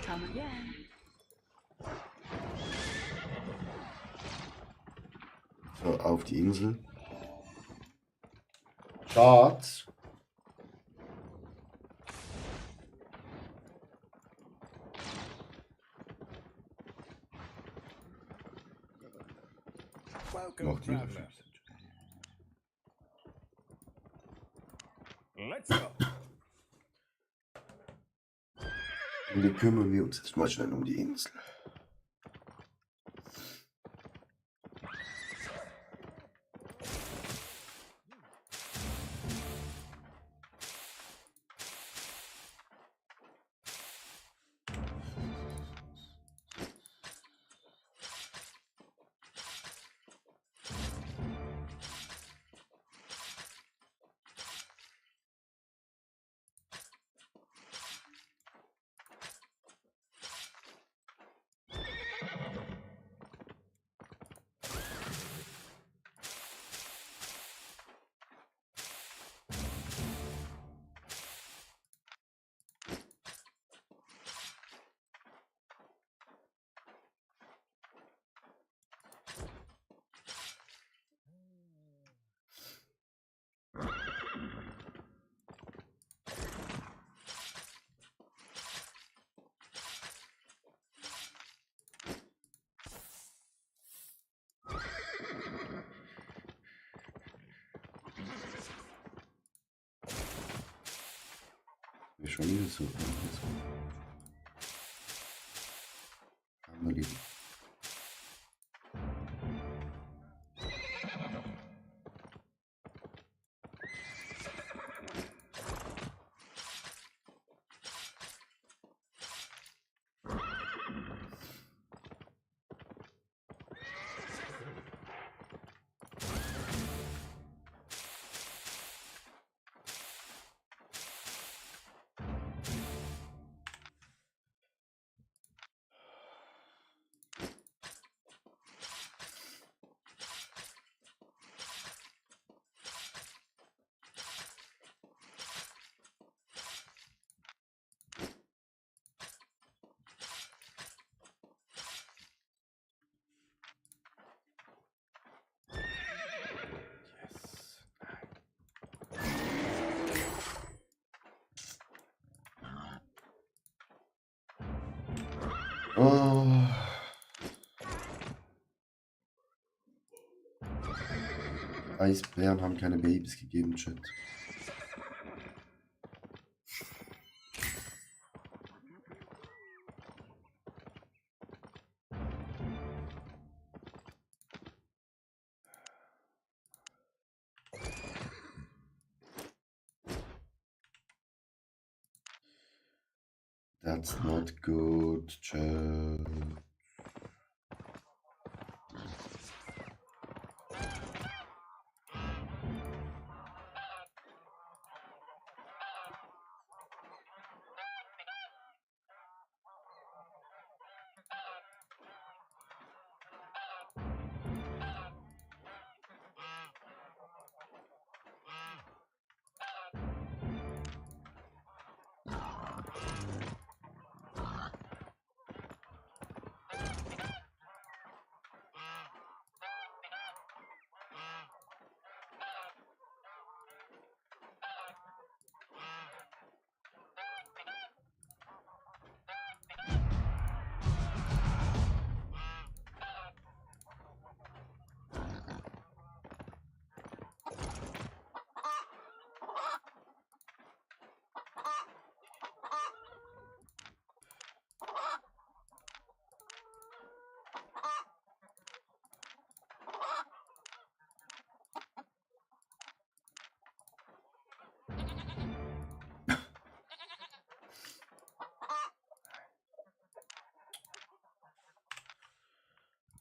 Come again. So, auf die Insel. Schatz. Welcome, Noch diese traveler. Füße. Let's go. Und dann kümmern wir uns jetzt mal schnell um die Insel. Ist schon wieder so. Haben wir liegen. Oh. Eisbären haben keine Babys gegeben, Chat. That's not good, chat.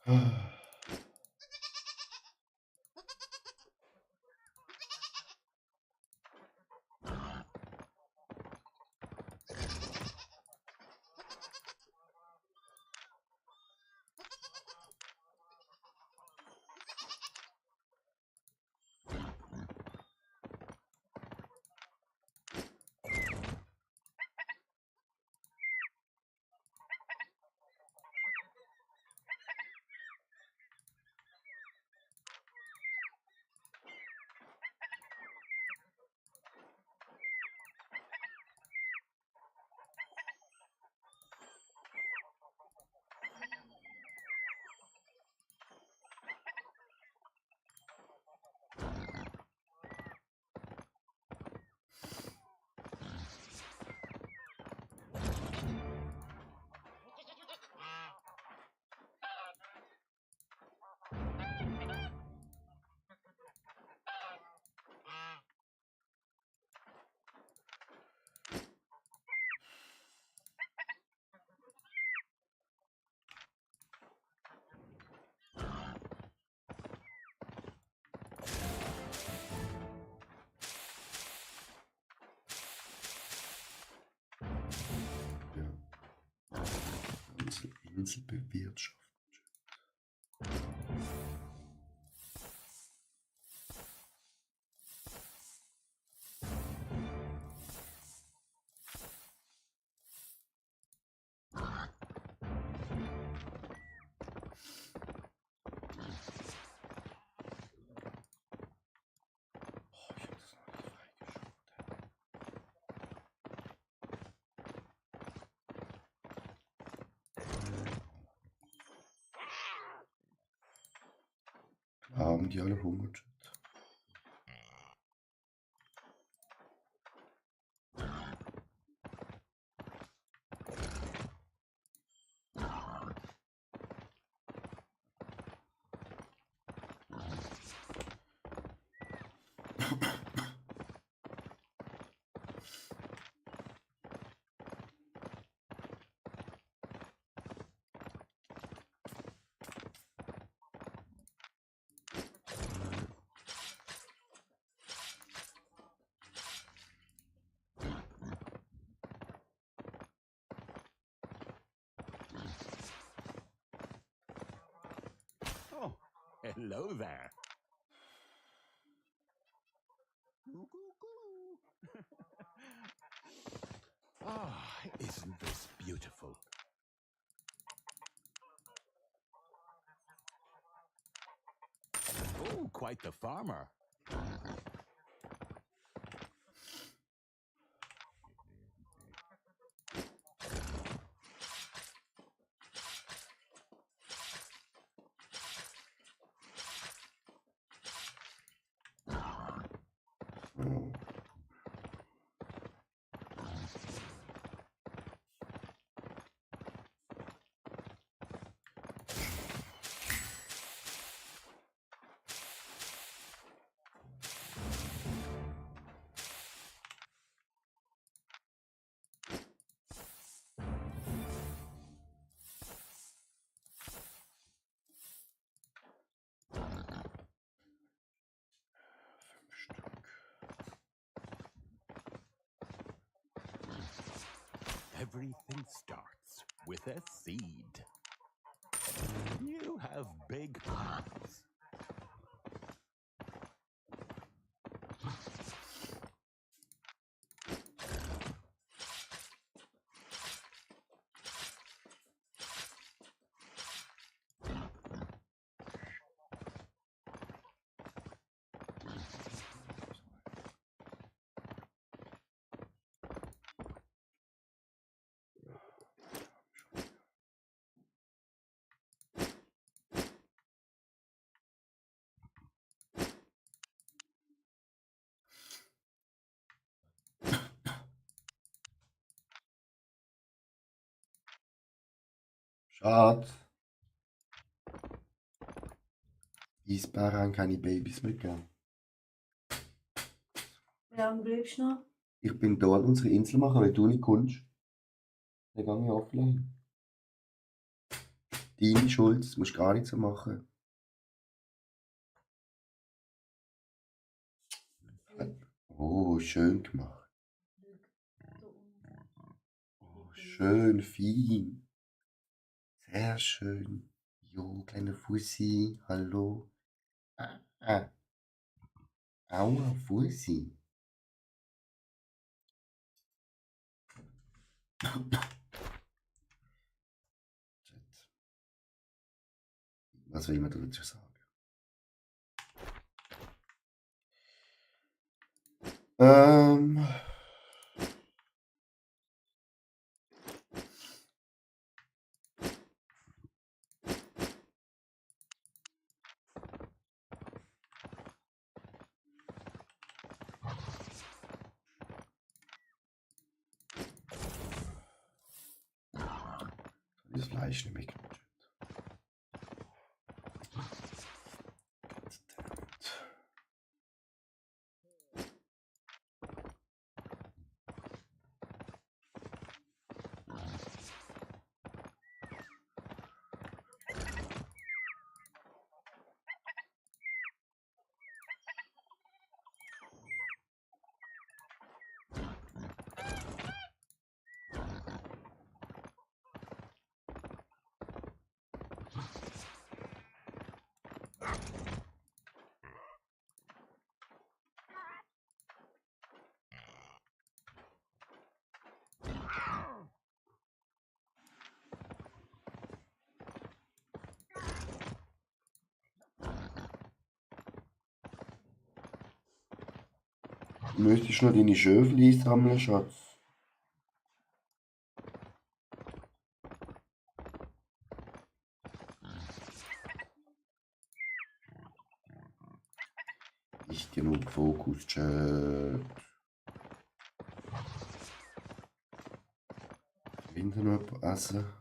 Ja. Insel bewirtschaften. Oh, ich hab das noch nicht freigeschaltet. Haben die alle Hunger, Chat? Oh, hello there. Ah, isn't this beautiful? Oh, quite the farmer. Oh. Everything starts with a seed. You have big plans. Schatz. Eisbären haben keine Babys mehr gegeben. Wie lange bleibst du noch? Ich bin hier an unserer Insel machen, weil du nicht kommst. Dann gehe ich offline. Deine Schuld, das musst du gar nicht so machen. Oh, schön gemacht. Oh, schön, fein. Sehr schön. Jo, kleine Fussi, hallo. Ah. Aua, Fussi. Was will man dazu sagen? Ähm. Das Fleisch nicht mehr. Du müsstest noch deine Schöfli einsammeln, Schatz. Nicht genug Fokus, Chat. Hinten noch etwas essen.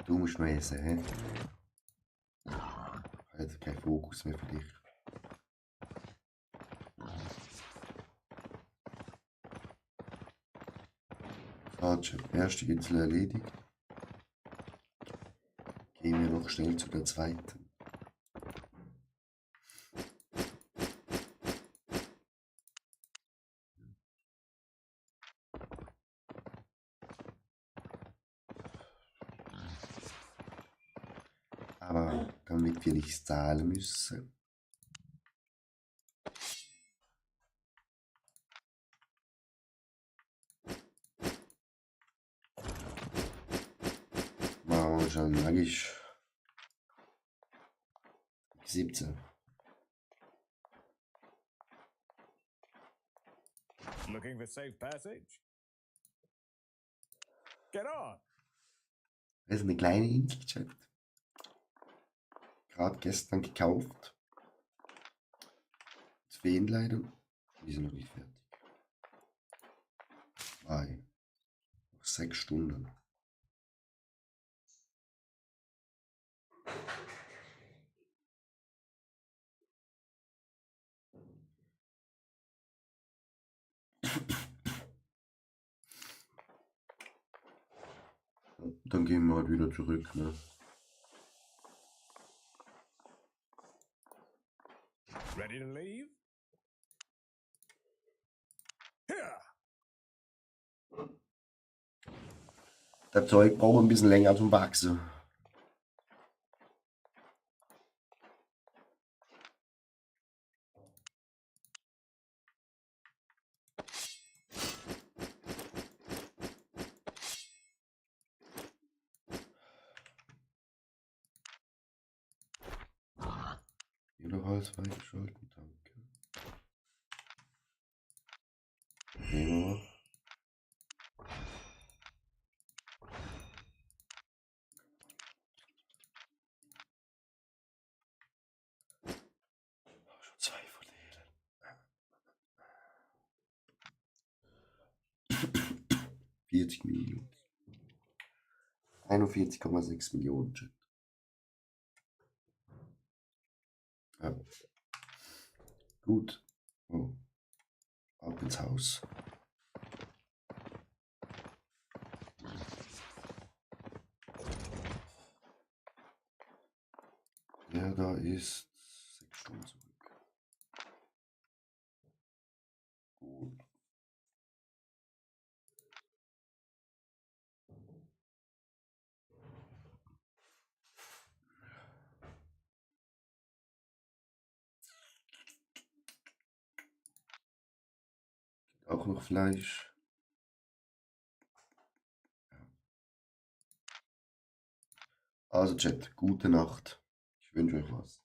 Du musst noch essen, hä? Ich habe jetzt keinen Fokus mehr für dich. Falsch, erste Insel erledigt. Gehen wir noch schnell zu der zweiten. Aber damit wir nicht zahlen müssen. Machen wir schon magisch. 17. Looking for safe passage? Get on! Das ist eine kleine Insel, Chat. Gerade gestern gekauft. 2 leider. Die sind noch nicht fertig. 2. Noch 6 Stunden. Dann gehen wir halt wieder zurück, ne? Ready to leave? Here. Das Zeug braucht ein bisschen länger zum Wachsen. Jeder Holz freigeschalten, danke. Nehmen wir. Schon 2 von denen. 40 Millionen. 41,6 Millionen, Chat. Ja. Gut. Oh. Ab ins Haus. Der da ist 6 Stunden zurück. Gut. Auch noch Fleisch. Also Chat, gute Nacht. Ich wünsche euch was.